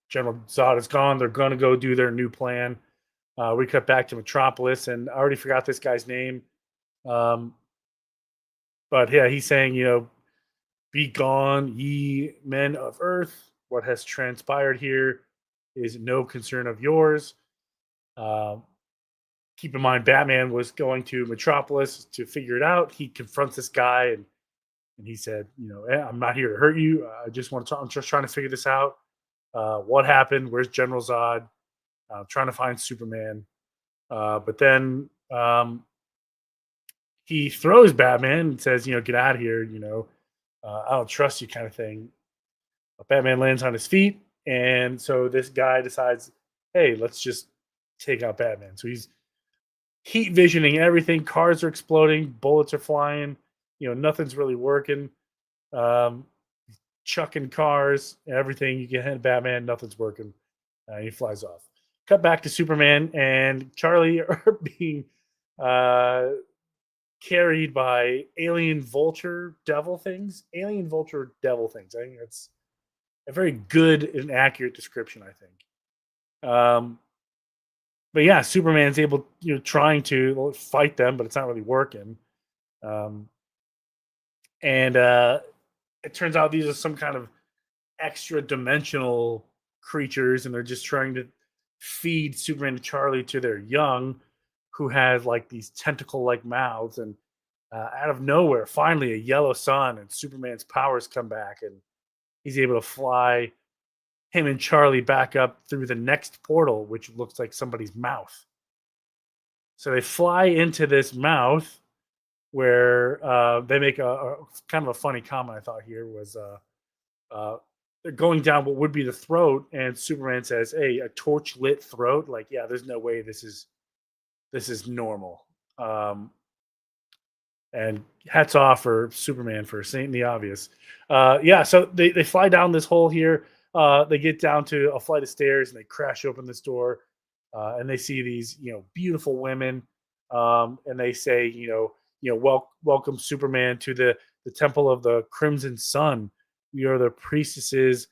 S2: General Zod is gone. They're going to go do their new plan. We cut back to Metropolis, and I already forgot this guy's name. But yeah, he's saying, be gone, ye men of Earth. What has transpired here is no concern of yours. Keep in mind, Batman was going to Metropolis to figure it out. He confronts this guy, and he said, I'm not here to hurt you. I'm just trying to figure this out. What happened? Where's General Zod? Trying to find Superman. But then he throws Batman and says, get out of here. I don't trust you, kind of thing. But Batman lands on his feet. And so this guy decides, hey, let's just take out Batman. So he's heat visioning everything. Cars are exploding. Bullets are flying. Nothing's really working. Chucking cars, everything. You can hit Batman. Nothing's working. He flies off. Cut back to Superman and Charlie are being carried by alien vulture devil things. I think that's a very good and accurate description, I think. But yeah, Superman's able, trying to fight them, but it's not really working. And it turns out these are some kind of extra dimensional creatures, and they're just trying to feed Superman and Charlie to their young, who has like these tentacle-like mouths. And out of nowhere, finally, a yellow sun and Superman's powers come back, and he's able to fly him and Charlie back up through the next portal, which looks like somebody's mouth. So they fly into this mouth where they make a kind of a funny comment. I thought here was they're going down what would be the throat, and Superman says, "Hey, a torch lit throat? Like, yeah, there's no way this is normal." And hats off for Superman for saying the obvious. Yeah, so they fly down this hole here. They get down to a flight of stairs and they crash open this door, and they see these beautiful women, and they say welcome Superman to the temple of the Crimson Sun. We are the priestesses,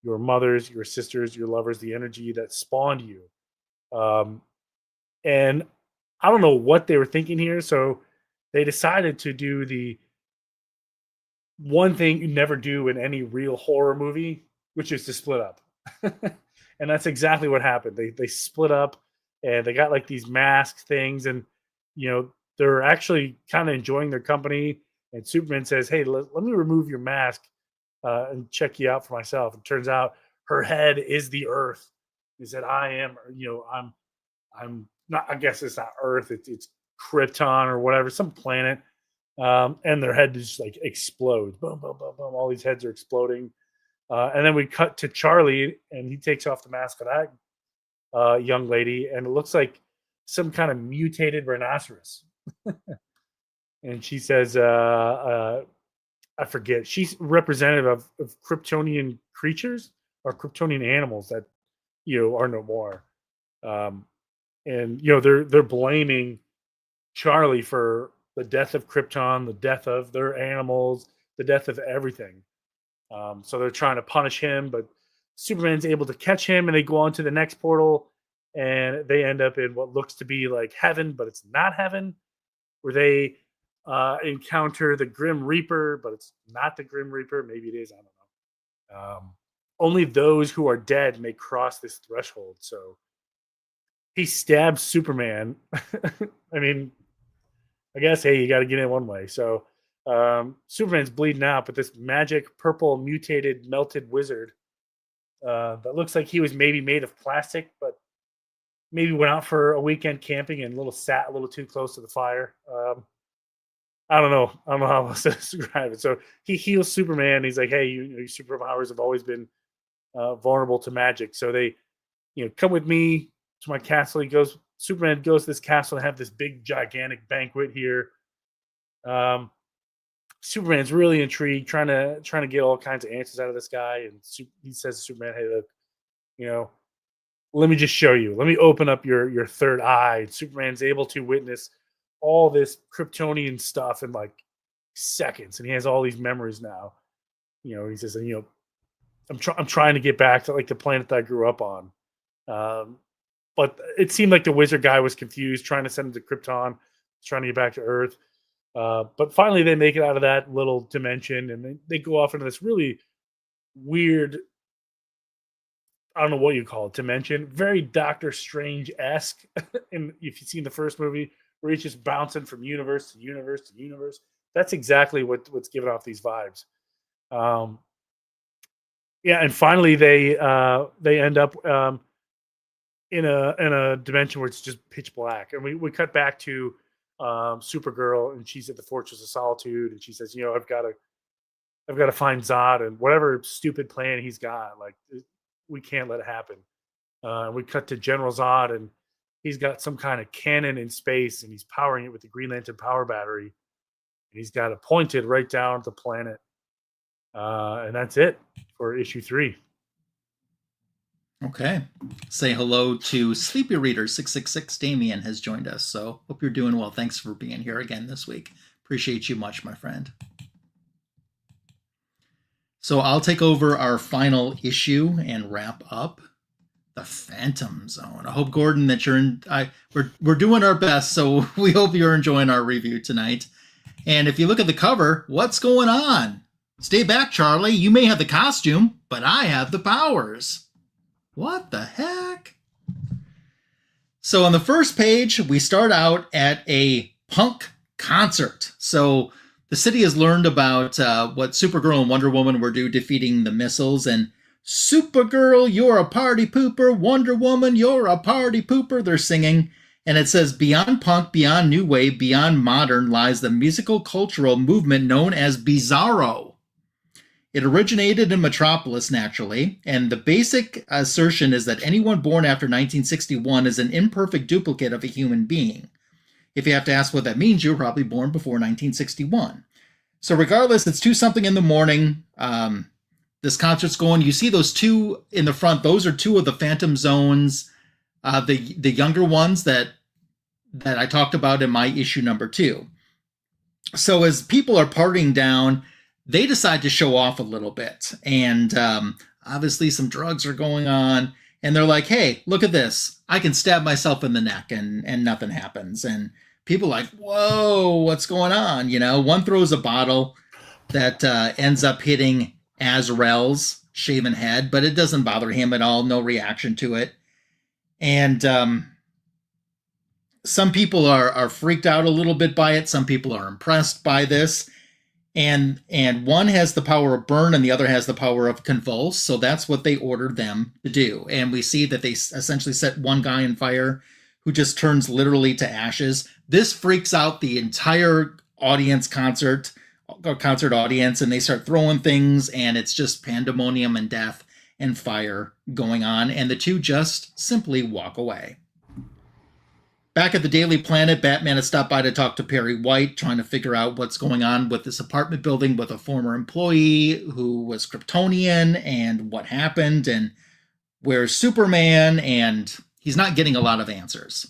S2: your mothers, your sisters, your lovers, the energy that spawned you. And I don't know what they were thinking here, so they decided to do the one thing you never do in any real horror movie, which is to split up. And that's exactly what happened. They split up, and they got like these mask things, and they're actually kind of enjoying their company. And Superman says, "Hey, let me remove your mask and check you out for myself." And turns out her head is the Earth. He said, "I am, I'm not. I guess it's not Earth. It's Krypton or whatever, some planet." And their head just like explodes. Boom, boom, boom, boom. All these heads are exploding. And then we cut to Charlie, and he takes off the mask of that young lady, and it looks like some kind of mutated rhinoceros. And she says, I forget. She's representative of Kryptonian creatures or Kryptonian animals that are no more. And they're blaming Charlie for the death of Krypton, the death of their animals, the death of everything. So they're trying to punish him, but Superman's able to catch him, and they go on to the next portal, and they end up in what looks to be like heaven, but it's not heaven, where they encounter the Grim Reaper, but it's not the Grim Reaper. Maybe it is. I don't know. Only those who are dead may cross this threshold. So he stabs Superman. I mean, I guess, hey, you got to get in one way. So Superman's bleeding out, but this magic purple mutated melted wizard that looks like he was maybe made of plastic, but maybe went out for a weekend camping and sat a little too close to the fire. I don't know. I don't know how else to describe it. So he heals Superman. He's like, hey, your superpowers have always been vulnerable to magic. So they, come with me to my castle. Superman goes to this castle and have this big, gigantic banquet here. Superman's really intrigued, trying to get all kinds of answers out of this guy. And he says to Superman, hey, look, let me just show you. Let me open up your third eye. And Superman's able to witness all this Kryptonian stuff in like seconds, and he has all these memories now. He says, I'm trying to get back to like the planet that I grew up on. But it seemed like the wizard guy was confused, trying to send him to Krypton, trying to get back to Earth. But finally, they make it out of that little dimension, and they go off into this really weird, I don't know what you call it, dimension. Very Doctor Strange-esque. And if you've seen the first movie, where he's just bouncing from universe to universe to universe, that's exactly what's giving off these vibes. And finally they end up in a dimension where it's just pitch black, and we cut back to Supergirl, and she's at the Fortress of Solitude, and she says, I've got to find Zod, and whatever stupid plan he's got, like, we can't let it happen. We cut to General Zod, and he's got some kind of cannon in space, and he's powering it with the Green Lantern power battery, and he's got it pointed right down at the planet. And that's it for issue 3.
S1: Okay. Say hello to Sleepy Reader 666. Damien has joined us. So hope you're doing well. Thanks for being here again this week. Appreciate you much, my friend. So I'll take over our final issue and wrap up the Phantom Zone. I hope, Gordon, that you're in. We're doing our best, so we hope you're enjoying our review tonight. And if you look at the cover, what's going on? Stay back, Charlie. You may have the costume, but I have the powers. What the heck? So on the first page, we start out at a punk concert. So the city has learned about what Supergirl and Wonder Woman were doing, defeating the missiles. And Supergirl, you're a party pooper. Wonder Woman, you're a party pooper. They're singing. And it says, beyond punk, beyond new wave, beyond modern lies the musical cultural movement known as Bizarro. It originated in Metropolis, naturally, and the basic assertion is that anyone born after 1961 is an imperfect duplicate of a human being. If you have to ask what that means, you were probably born before 1961. So regardless, it's 2-something in the morning. This concert's going. You see those two in the front. Those are 2 of the Phantom Zones, the younger ones that I talked about in my issue number 2. So as people are partying down, they decide to show off a little bit. And obviously some drugs are going on. And they're like, hey, look at this. I can stab myself in the neck and nothing happens. And people are like, whoa, what's going on? One throws a bottle that ends up hitting Azrael's shaven head, but it doesn't bother him at all. No reaction to it. And some people are freaked out a little bit by it. Some people are impressed by this. And one has the power of burn and the other has the power of convulse. So that's what they ordered them to do. And we see that they essentially set one guy on fire who just turns literally to ashes. This freaks out the entire concert audience, and they start throwing things, and it's just pandemonium and death and fire going on. And the 2 just simply walk away. Back at the Daily Planet, Batman has stopped by to talk to Perry White, trying to figure out what's going on with this apartment building with a former employee who was Kryptonian and what happened and where's Superman, and he's not getting a lot of answers.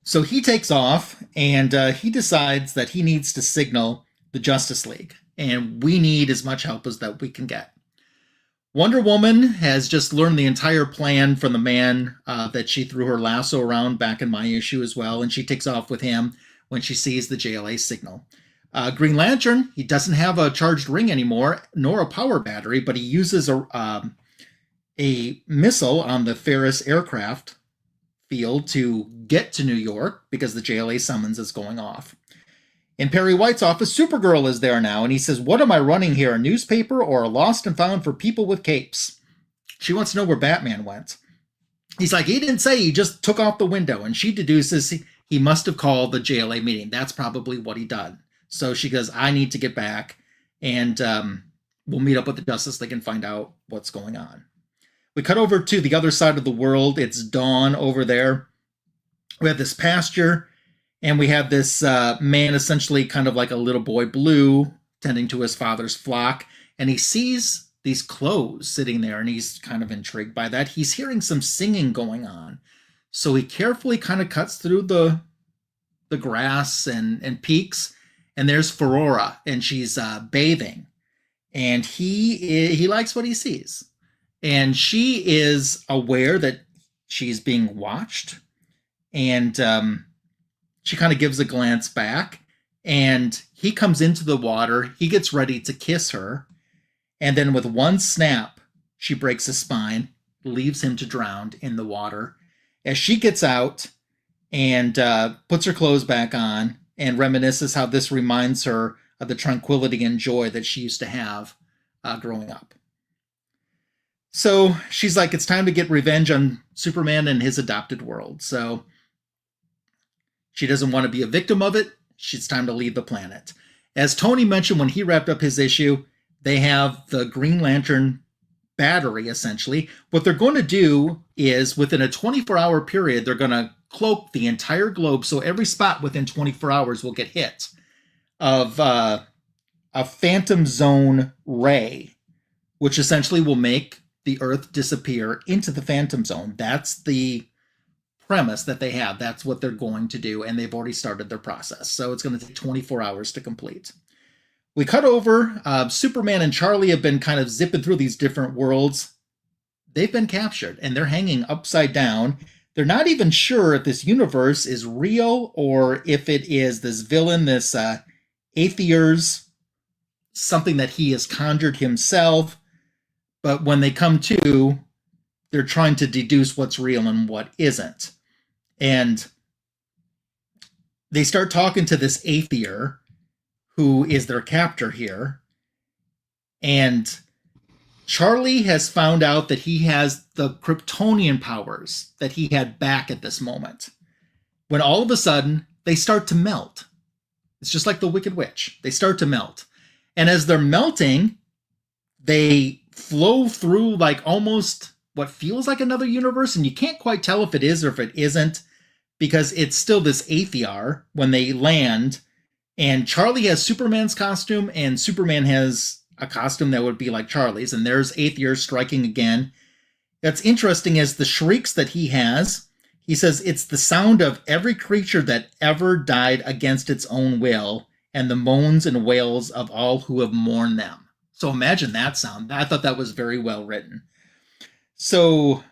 S1: So he takes off and he decides that he needs to signal the Justice League, and we need as much help as that we can get. Wonder Woman has just learned the entire plan from the man that she threw her lasso around back in my issue as well, and she takes off with him when she sees the JLA signal. Green Lantern, he doesn't have a charged ring anymore, nor a power battery, but he uses a missile on the Ferris aircraft field to get to New York because the JLA summons is going off. In Perry White's office, Supergirl is there now, and he says, "What am I running here, a newspaper or a lost and found for people with capes?" She wants to know where Batman went. He's like, he didn't say, he just took off the window, and she deduces he must have called the JLA meeting. That's probably what he did. So she goes, I need to get back, and we'll meet up with the Justice League and find out what's going on. We cut over to the other side of the world. It's dawn over there. We have this pasture, and we have this man, essentially kind of like a little boy Blue, tending to his father's flock, and he sees these clothes sitting there, and he's kind of intrigued by that. He's hearing some singing going on, so he carefully kind of cuts through the grass and peeks, and there's Faora, and she's bathing, and he likes what he sees, and she is aware that she's being watched, and she kind of gives a glance back, and he comes into the water. He gets ready to kiss her, and then with one snap, she breaks his spine, leaves him to drown in the water. As she gets out and puts her clothes back on and reminisces how this reminds her of the tranquility and joy that she used to have growing up. So she's like, it's time to get revenge on Superman and his adopted world. So she doesn't want to be a victim of it. It's time to leave the planet. As Tony mentioned when he wrapped up his issue, they have the Green Lantern battery, essentially. What they're going to do is, within a 24-hour period, they're going to cloak the entire globe, so every spot within 24 hours will get hit of a phantom zone ray, which essentially will make the Earth disappear into the phantom zone. That's the premise that they have. That's what they're going to do, and they've already started their process. So it's going to take 24 hours to complete. We cut over. Superman and Charlie have been kind of zipping through these different worlds. They've been captured, and they're hanging upside down. They're not even sure if this universe is real or if it is this villain, this Aethyr's, something that he has conjured himself. But when they come to, they're trying to deduce what's real and what isn't. And they start talking to this Aethyr, who is their captor here. And Charlie has found out that he has the Kryptonian powers that he had back at this moment. When all of a sudden, they start to melt. It's just like the Wicked Witch. They start to melt. And as they're melting, they flow through like almost what feels like another universe. And you can't quite tell if it is or if it isn't, because it's still this Aethyr when they land. And Charlie has Superman's costume, and Superman has a costume that would be like Charlie's. And there's Aethyr striking again. That's interesting, as the shrieks that he has, he says it's the sound of every creature that ever died against its own will, and the moans and wails of all who have mourned them. So imagine that sound. I thought that was very well written. So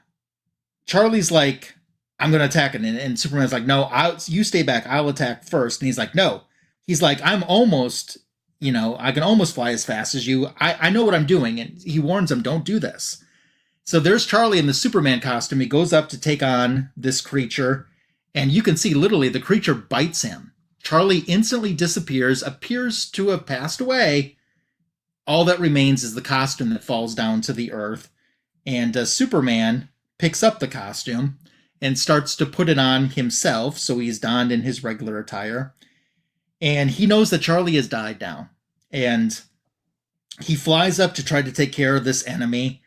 S1: Charlie's like, I'm going to attack it. And Superman's like, no, you stay back. I'll attack first. And he's like, no. He's like, I'm almost, I can almost fly as fast as you. I know what I'm doing. And he warns him, don't do this. So there's Charlie in the Superman costume. He goes up to take on this creature. And you can see literally the creature bites him. Charlie instantly disappears, appears to have passed away. All that remains is the costume that falls down to the earth. And Superman picks up the costume and starts to put it on himself. So he's donned in his regular attire. And he knows that Charlie has died now. And he flies up to try to take care of this enemy.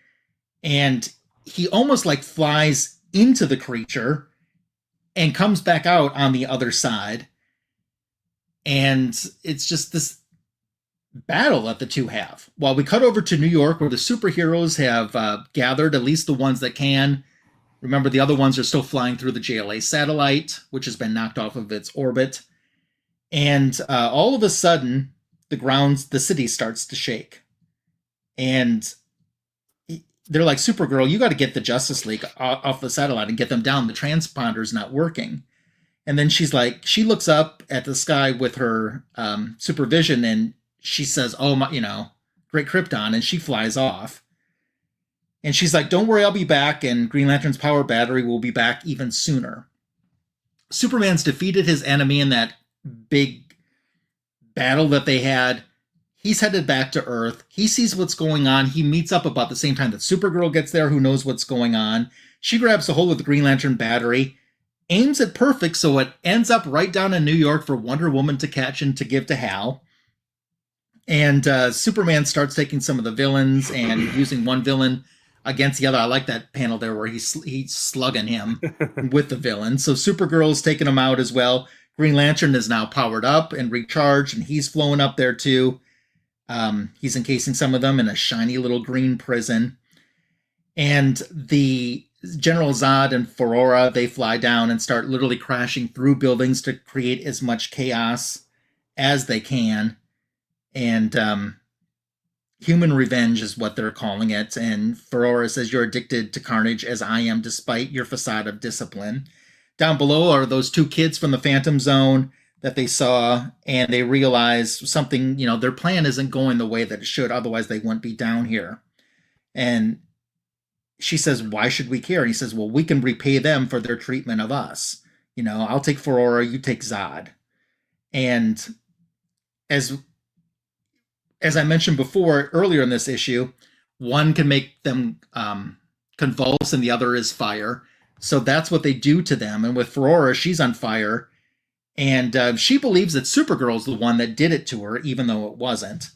S1: And he almost like flies into the creature and comes back out on the other side. And it's just this battle that the two have. While we cut over to New York, where the superheroes have gathered, at least the ones that can. Remember, the other ones are still flying through the JLA satellite, which has been knocked off of its orbit. And all of a sudden, the city starts to shake. And they're like, Supergirl, you got to get the Justice League off the satellite and get them down. The transponder's not working. And then she looks up at the sky with her supervision, and she says, "Oh my, great Krypton," and she flies off. And she's like, "Don't worry, I'll be back, and Green Lantern's power battery will be back even sooner." Superman's defeated his enemy in that big battle that they had. He's headed back to Earth. He sees what's going on. He meets up about the same time that Supergirl gets there, who knows what's going on. She grabs a hold of the Green Lantern battery, aims it perfect so it ends up right down in New York for Wonder Woman to catch and to give to Hal. And Superman starts taking some of the villains and using one villain against the other. I like that panel there where he's slugging him with the villain. So Supergirl's taking him out as well. Green Lantern is now powered up and recharged, and he's flowing up there too. He's encasing some of them in a shiny little green prison. And the General Zod and Faora, they fly down and start literally crashing through buildings to create as much chaos as they can. And human revenge is what they're calling it. And Faora says, "You're addicted to carnage as I am, despite your facade of discipline." Down below are those two kids from the Phantom Zone that they saw, and they realize something, their plan isn't going the way that it should. Otherwise, they wouldn't be down here. And she says, "Why should we care?" And he says, "Well, we can repay them for their treatment of us. I'll take Faora, you take Zod." And as I mentioned before, earlier in this issue, one can make them convulse and the other is fire. So that's what they do to them. And with Faora, she's on fire. And she believes that Supergirl's the one that did it to her, even though it wasn't.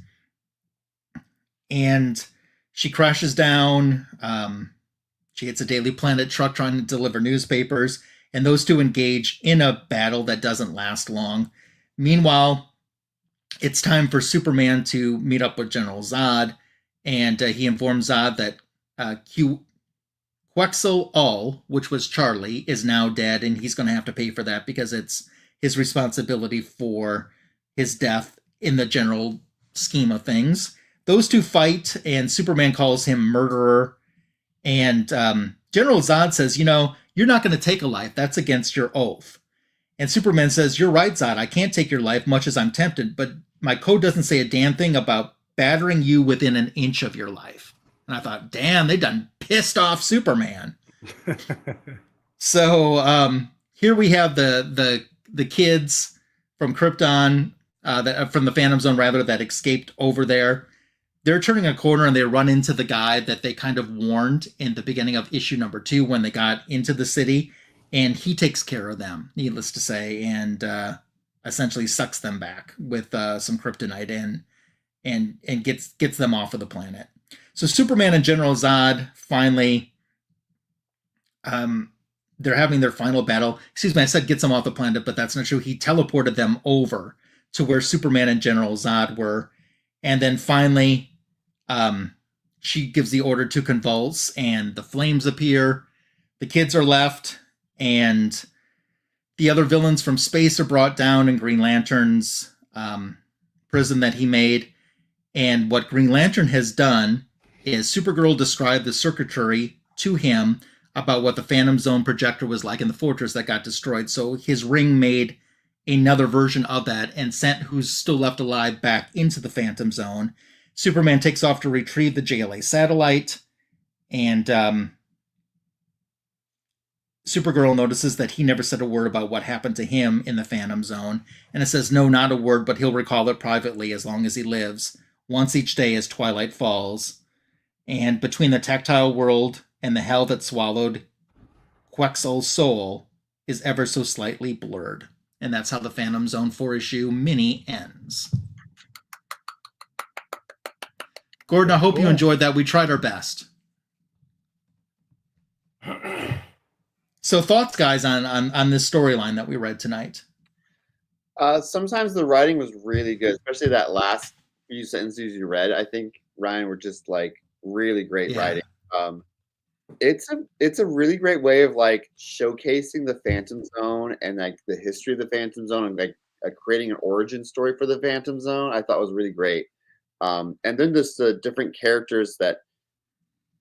S1: And she crashes down. She hits a Daily Planet truck trying to deliver newspapers. And those two engage in a battle that doesn't last long. Meanwhile, it's time for Superman to meet up with General Zod. And he informs Zod that Quex-Ul, which was Charlie, is now dead. And he's going to have to pay for that because it's his responsibility for his death in the general scheme of things. Those two fight, and Superman calls him murderer. And General Zod says, "You're not going to take a life. That's against your oath." And Superman says, "You're right, Zod. I can't take your life, much as I'm tempted, but my code doesn't say a damn thing about battering you within an inch of your life." And I thought, damn, they done pissed off Superman. So here we have the kids from Krypton, from the Phantom Zone rather, that escaped over there. They're turning a corner and they run into the guy that they kind of warned in the beginning of issue number 2 when they got into the city. And he takes care of them, needless to say, and essentially sucks them back with some kryptonite and gets them off of the planet. So Superman and General Zod finally, they're having their final battle. Excuse me, I said gets them off the planet, but that's not true. He teleported them over to where Superman and General Zod were. And then finally, she gives the order to convulse, and the flames appear. The kids are left, and the other villains from space are brought down in Green Lantern's prison that he made. And what Green Lantern has done is Supergirl described the circuitry to him about what the Phantom Zone projector was like in the fortress that got destroyed. So his ring made another version of that and sent who's still left alive back into the Phantom Zone. Superman takes off to retrieve the JLA satellite, and Supergirl notices that he never said a word about what happened to him in the Phantom Zone. And it says, "No, not a word, but he'll recall it privately as long as he lives, once each day as twilight falls." And between the tactile world and the hell that swallowed Quex-Ul's soul is ever so slightly blurred. And that's how the Phantom Zone 4-issue mini ends. Gordon, I hope you enjoyed that. We tried our best. So thoughts, guys, on this storyline that we read tonight?
S3: Sometimes the writing was really good, especially that last few sentences you read. I think, Ryan, were just like really great writing. It's a really great way of like showcasing the Phantom Zone and like the history of the Phantom Zone and like creating an origin story for the Phantom Zone. I thought was really great. And then just the different characters that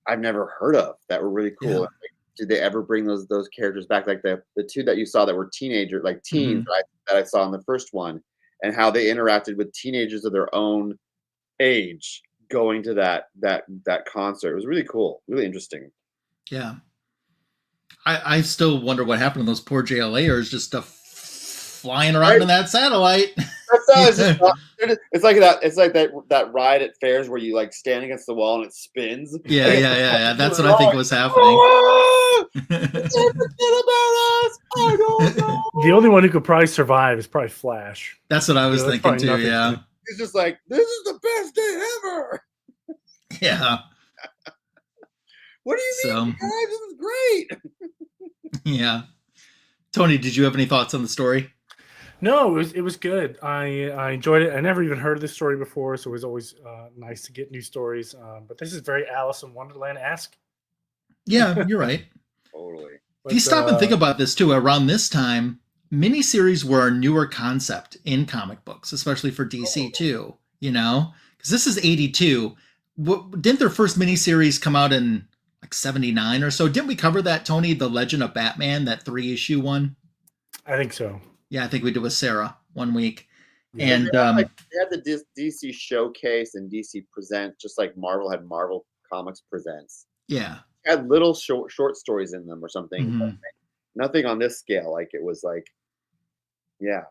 S3: I've never heard of that were really cool.
S1: Yeah.
S3: Like did they ever bring those characters back? Like the two that you saw that were teenagers, like teens that I saw in the first one, and how they interacted with teenagers of their own age going to that concert. It was really cool, really interesting.
S1: Yeah. I still wonder what happened to those poor JLAers just flying around in that satellite.
S3: It's like that ride at fairs where you like stand against the wall and it spins.
S1: Yeah. That's what I think was happening.
S2: The only one who could probably survive is probably Flash.
S1: That's what I was thinking too. Yeah.
S3: He's just like, this is the best day ever.
S1: Yeah.
S3: What do you mean, guys? This is great.
S1: Yeah. Tony, did you have any thoughts on the story?
S2: No, it was good. I enjoyed it. I never even heard of this story before, so it was always nice to get new stories. But this is very Alice in Wonderland-esque.
S1: Yeah, you're right.
S3: Totally.
S1: If you stop and think about this too, around this time, miniseries were a newer concept in comic books, especially for DC too. You know, because this is '82. Didn't their first miniseries come out in like '79 or so? Didn't we cover that, Tony? The Legend of Batman, that 3-issue one.
S2: I think so.
S1: Yeah, I think we did with Sarah one week.
S3: Yeah,
S1: and
S3: they had the DC Showcase and DC Present, just like Marvel had Marvel Comics Presents.
S1: Yeah.
S3: Had little short stories in them or something. But nothing on this scale. Like it was like, yeah.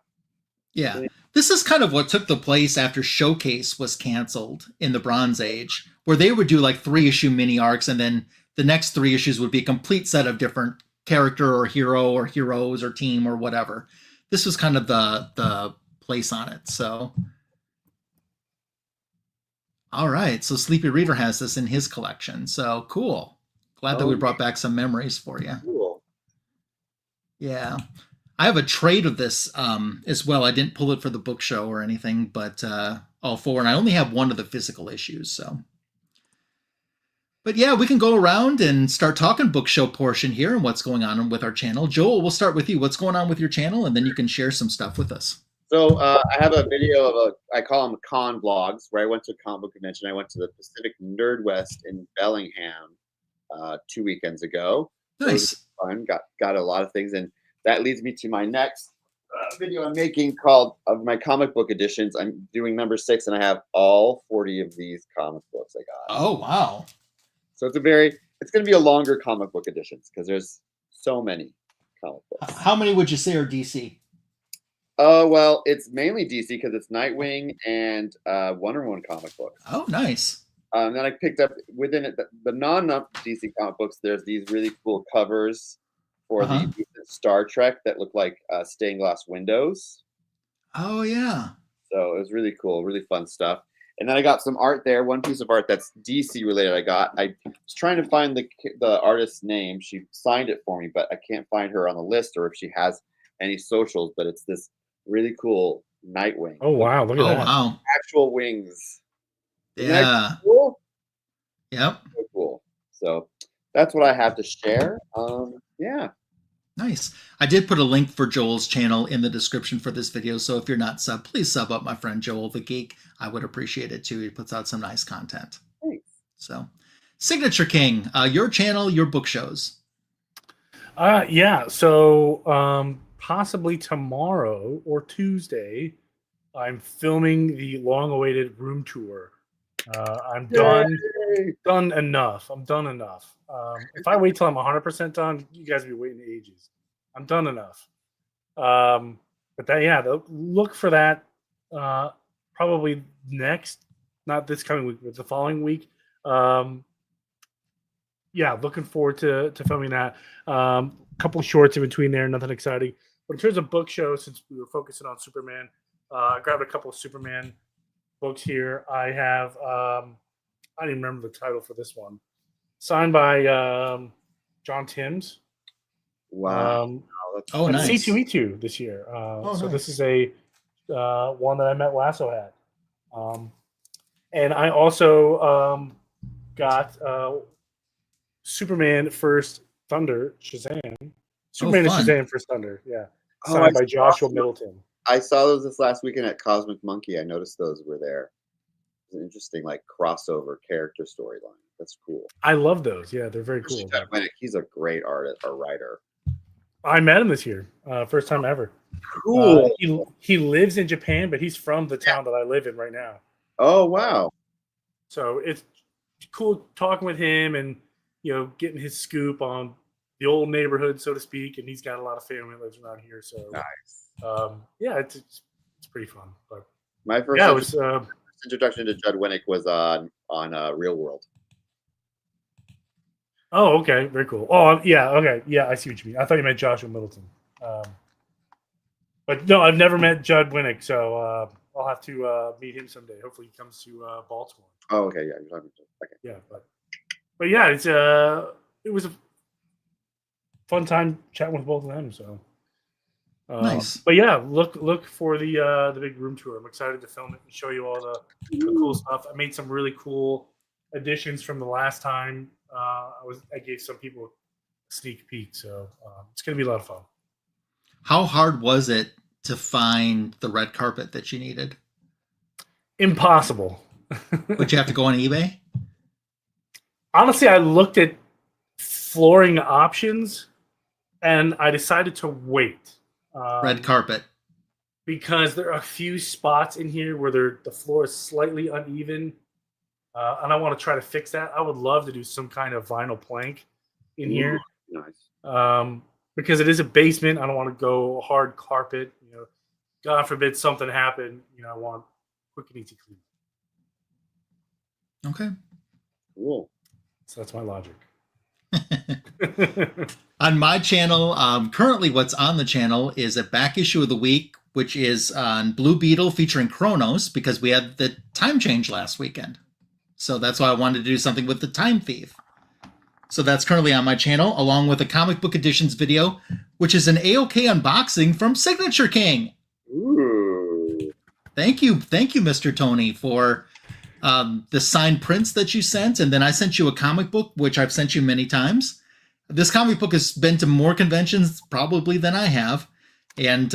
S1: Yeah. This is kind of what took the place after Showcase was canceled in the Bronze Age, where they would do like 3-issue mini arcs, and then the next 3 issues would be a complete set of different character or hero or heroes or team or whatever. This was kind of the place on it. So, all right. So Sleepy Reader has this in his collection. So cool. Glad that we brought back some memories for you.
S3: Cool.
S1: Yeah. I have a trade of this as well. I didn't pull it for the book show or anything, but all four. And I only have one of the physical issues. So, but yeah, we can go around and start talking book show portion here and what's going on with our channel. Joel, we'll start with you. What's going on with your channel? And then you can share some stuff with us.
S3: So I have a video of I call them con vlogs, where I went to a comic book convention. I went to the Pacific Nerd West in Bellingham 2 weekends ago.
S1: Nice.
S3: So fun. Got a lot of things. And that leads me to my next video I'm making called of my comic book editions. I'm doing number 6, and I have all 40 of these comic books I got.
S1: Oh, wow.
S3: So it's going to be a longer comic book editions because there's so many comic books.
S1: How many would you say are DC?
S3: Well, it's mainly DC because it's Nightwing and Wonder Woman comic books.
S1: Oh, nice.
S3: Then I picked up within it the non-DC comic books. There's these really cool covers for the Star Trek that look like stained glass windows.
S1: Oh, yeah.
S3: So it was really cool, really fun stuff. And then I got some art there. One piece of art that's DC related I was trying to find the artist's name. She signed it for me, but I can't find her on the list or if she has any socials. But it's this really cool Nightwing.
S2: Oh, wow. Look at that.
S1: Wow.
S3: Actual wings. Isn't
S1: Yeah.
S3: that cool?
S1: Yep.
S3: So cool. So that's what I have to share. Yeah.
S1: Nice. I did put a link for Joel's channel in the description for this video, so if you're not sub, please sub up my friend Joel the Geek. I would appreciate it too. He puts out some nice content.
S3: Thanks.
S1: So, Signature King, your channel, your book shows.
S2: Yeah. So possibly tomorrow or Tuesday, I'm filming the long-awaited room tour. I'm done enough. I'm done enough. If I wait till I'm 100% done, you guys will be waiting ages. I'm done enough. But look for that probably next, not this coming week, but the following week. Looking forward to filming that. Couple shorts in between there, nothing exciting. But in terms of book shows, since we were focusing on Superman, I grabbed a couple of Superman books here. I have I don't even remember the title for this one. Signed by John Timms.
S3: Wow.
S1: Nice.
S2: C2E2 this year. So this is a one that I met Lasso at. And I also got Superman First Thunder Shazam. Superman and Shazam First Thunder. Yeah. Signed by Joshua Middleton.
S3: I saw those this last weekend at Cosmic Monkey. I noticed those were there. It's an interesting crossover character storyline. That's cool.
S2: I love those. Yeah, they're very cool.
S3: Judd Winnick, he's a great artist or writer.
S2: I met him this year, first time ever.
S3: Cool.
S2: He lives in Japan, but he's from the town that I live in right now.
S3: Oh wow.
S2: So it's cool talking with him and getting his scoop on the old neighborhood, so to speak. And he's got a lot of family that lives around here. So
S3: Nice.
S2: yeah, it's pretty fun. But
S3: My first introduction to Judd Winnick was on Real World.
S2: Oh, okay, very cool. Oh, yeah, okay, yeah, I see what you mean. I thought you meant Joshua Middleton. But no, I've never met Judd Winnick, so I'll have to meet him someday. Hopefully, he comes to Baltimore.
S3: Oh, okay, yeah, you're talking to, okay.
S2: Yeah, but yeah, it was a fun time chatting with both of them. So
S1: Nice.
S2: But yeah, look for the big room tour. I'm excited to film it and show you all the cool stuff. I made some really cool additions from the last time. I gave some people a sneak peek, so it's gonna be a lot of fun.
S1: How hard was it to find the red carpet that you needed?
S2: Impossible.
S1: Would you have to go on eBay?
S2: Honestly, I looked at flooring options, and I decided to wait.
S1: Red carpet.
S2: Because there are a few spots in here where the floor is slightly uneven, and I want to try to fix that. I would love to do some kind of vinyl plank in here.
S3: Nice.
S2: Because it is a basement. I don't want to go hard carpet. God forbid something happen. I want quick and easy clean.
S1: Okay.
S3: Cool.
S2: So that's my logic.
S1: On my channel, currently what's on the channel is a back issue of the week, which is on Blue Beetle featuring Kronos, because we had the time change last weekend. So that's why I wanted to do something with the Time Thief. So that's currently on my channel, along with a comic book editions video, which is an A-OK unboxing from Signature King.
S3: Ooh.
S1: Thank you, Mr. Tony, for the signed prints that you sent. And then I sent you a comic book, which I've sent you many times. This comic book has been to more conventions probably than I have. And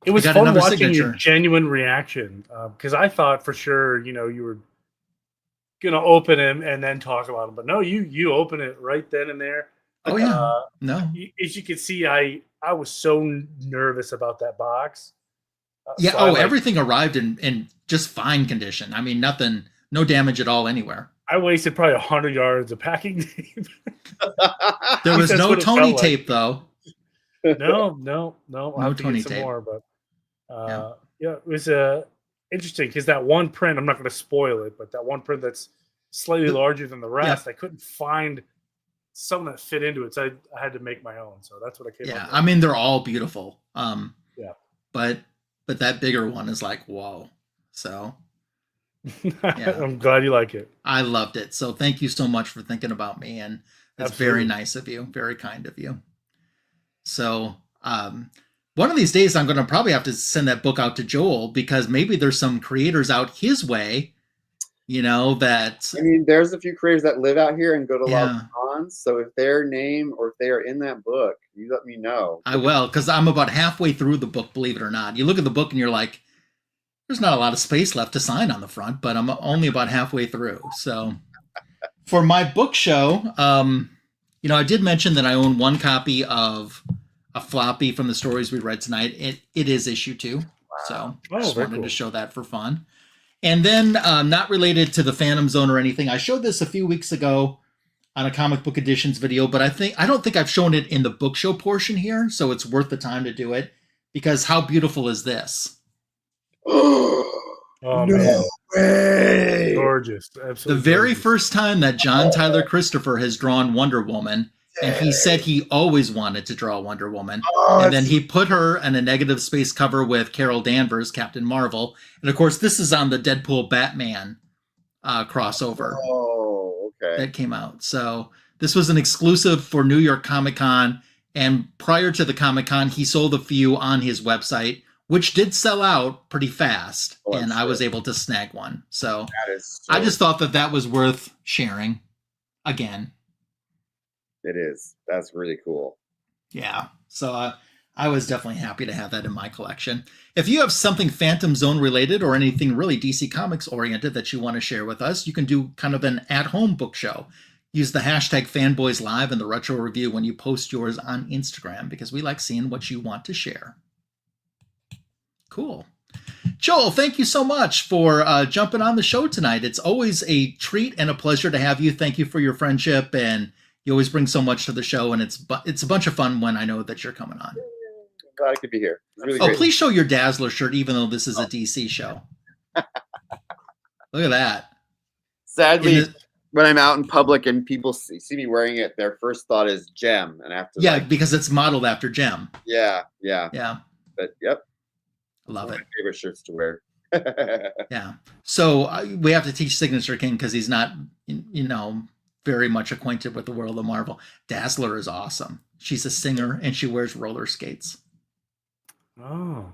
S2: it was fun watching your genuine reaction, because I thought for sure, you were going to open him and then talk about him. But no, you open it right then and there.
S1: Oh, yeah. No.
S2: As you can see, I was so nervous about that box.
S1: Yeah. So everything arrived in just fine condition. I mean, nothing, no damage at all ananywhere.
S2: I wasted probably 100 yards of packing tape.
S1: There was no Tony tape, though.
S2: No.
S1: No Tony tape.
S2: More, but yeah, it was interesting because that one print, I'm not going to spoil it, but that one print that's slightly larger than the rest, I couldn't find some that fit into it, so I had to make my own. So that's what I came up with.
S1: I mean, they're all beautiful.
S2: Yeah.
S1: But that bigger one is like, whoa. So yeah.
S2: I'm glad you like it.
S1: I loved it. So thank you so much for thinking about me, and that's very nice of you. Very kind of you. So one of these days I'm going to probably have to send that book out to Joel, because maybe there's some creators out his way, that...
S3: I mean, there's a few creators that live out here and go to a lot of cons. So if their name or if they are in that book, you let me know.
S1: I will, because I'm about halfway through the book, believe it or not. You look at the book and you're like, there's not a lot of space left to sign on the front, but I'm only about halfway through. So for my book show, I did mention that I own one copy of a floppy from the stories we read tonight. It is issue 2. Wow. So I just wanted to show that for fun. And then not related to the Phantom Zone or anything, I showed this a few weeks ago on a comic book editions video, but I don't think I've shown it in the book show portion here. So it's worth the time to do it, because how beautiful is this?
S2: Oh, no way! Gorgeous, absolutely.
S1: The very first time that John Tyler Christopher has drawn Wonder Woman, and he said he always wanted to draw Wonder Woman, and then he put her in a negative space cover with Carol Danvers, Captain Marvel, and of course this is on the Deadpool Batman crossover.
S3: Oh, okay.
S1: That came out. So this was an exclusive for New York Comic Con, and prior to the Comic Con, he sold a few on his website, which did sell out pretty fast, and I was able to snag one. So I just thought that was worth sharing again.
S3: It is. That's really cool.
S1: Yeah. So I was definitely happy to have that in my collection. If you have something Phantom Zone related or anything really DC Comics oriented that you want to share with us, you can do kind of an at-home book show. Use the hashtag Fanboys Live and the Retro Review when you post yours on Instagram, because we like seeing what you want to share. Cool. Joel, thank you so much for jumping on the show tonight. It's always a treat and a pleasure to have you. Thank you for your friendship, and you always bring so much to the show, and it's a bunch of fun when I know that you're coming on.
S3: Glad I could be here. Really
S1: oh,
S3: great.
S1: Please show your Dazzler shirt, even though this is a DC show. Look at that.
S3: Sadly, when I'm out in public and people see me wearing it, their first thought is Gem, and after
S1: because it's modeled after Gem.
S3: Yeah. But yep,
S1: I love it.
S3: My favorite shirts to wear.
S1: Yeah. So we have to teach Signature King because he's not, very much acquainted with the world of Marvel. Dazzler is awesome. She's a singer and she wears roller skates.
S2: Oh.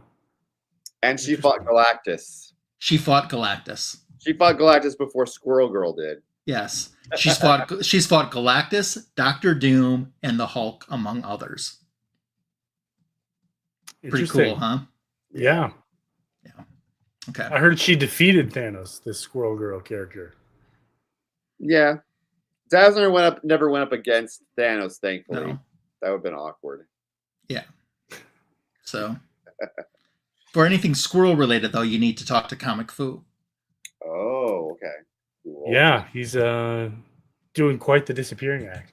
S3: And she fought Galactus.
S1: She fought Galactus.
S3: She fought Galactus before Squirrel Girl did.
S1: Yes. She's fought Galactus, Doctor Doom, and the Hulk, among others. Pretty cool, huh?
S2: Yeah.
S1: Yeah. Okay.
S2: I heard she defeated Thanos, this Squirrel Girl character.
S3: Yeah. Dazzler never went up against Thanos, thankfully.
S1: No.
S3: That would have been awkward.
S1: Yeah. So, for anything squirrel related, though, you need to talk to ComicFoo.
S3: Oh, okay. Cool.
S2: Yeah, he's doing quite the disappearing act.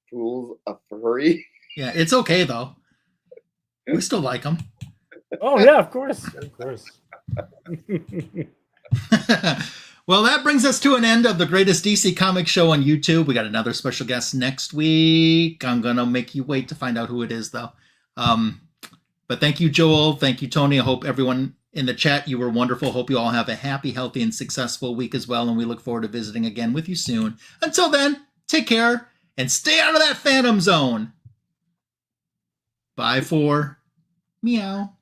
S3: Fool's a furry.
S1: Yeah, it's okay, though. We still like him.
S2: Oh, yeah, of course. Of course.
S1: Well, that brings us to an end of the greatest DC comic show on YouTube. We got another special guest next week. I'm going to make you wait to find out who it is, though. But thank you, Joel. Thank you, Tony. I hope everyone in the chat, you were wonderful. Hope you all have a happy, healthy, and successful week as well. And we look forward to visiting again with you soon. Until then, take care and stay out of that Phantom Zone. Bye for meow.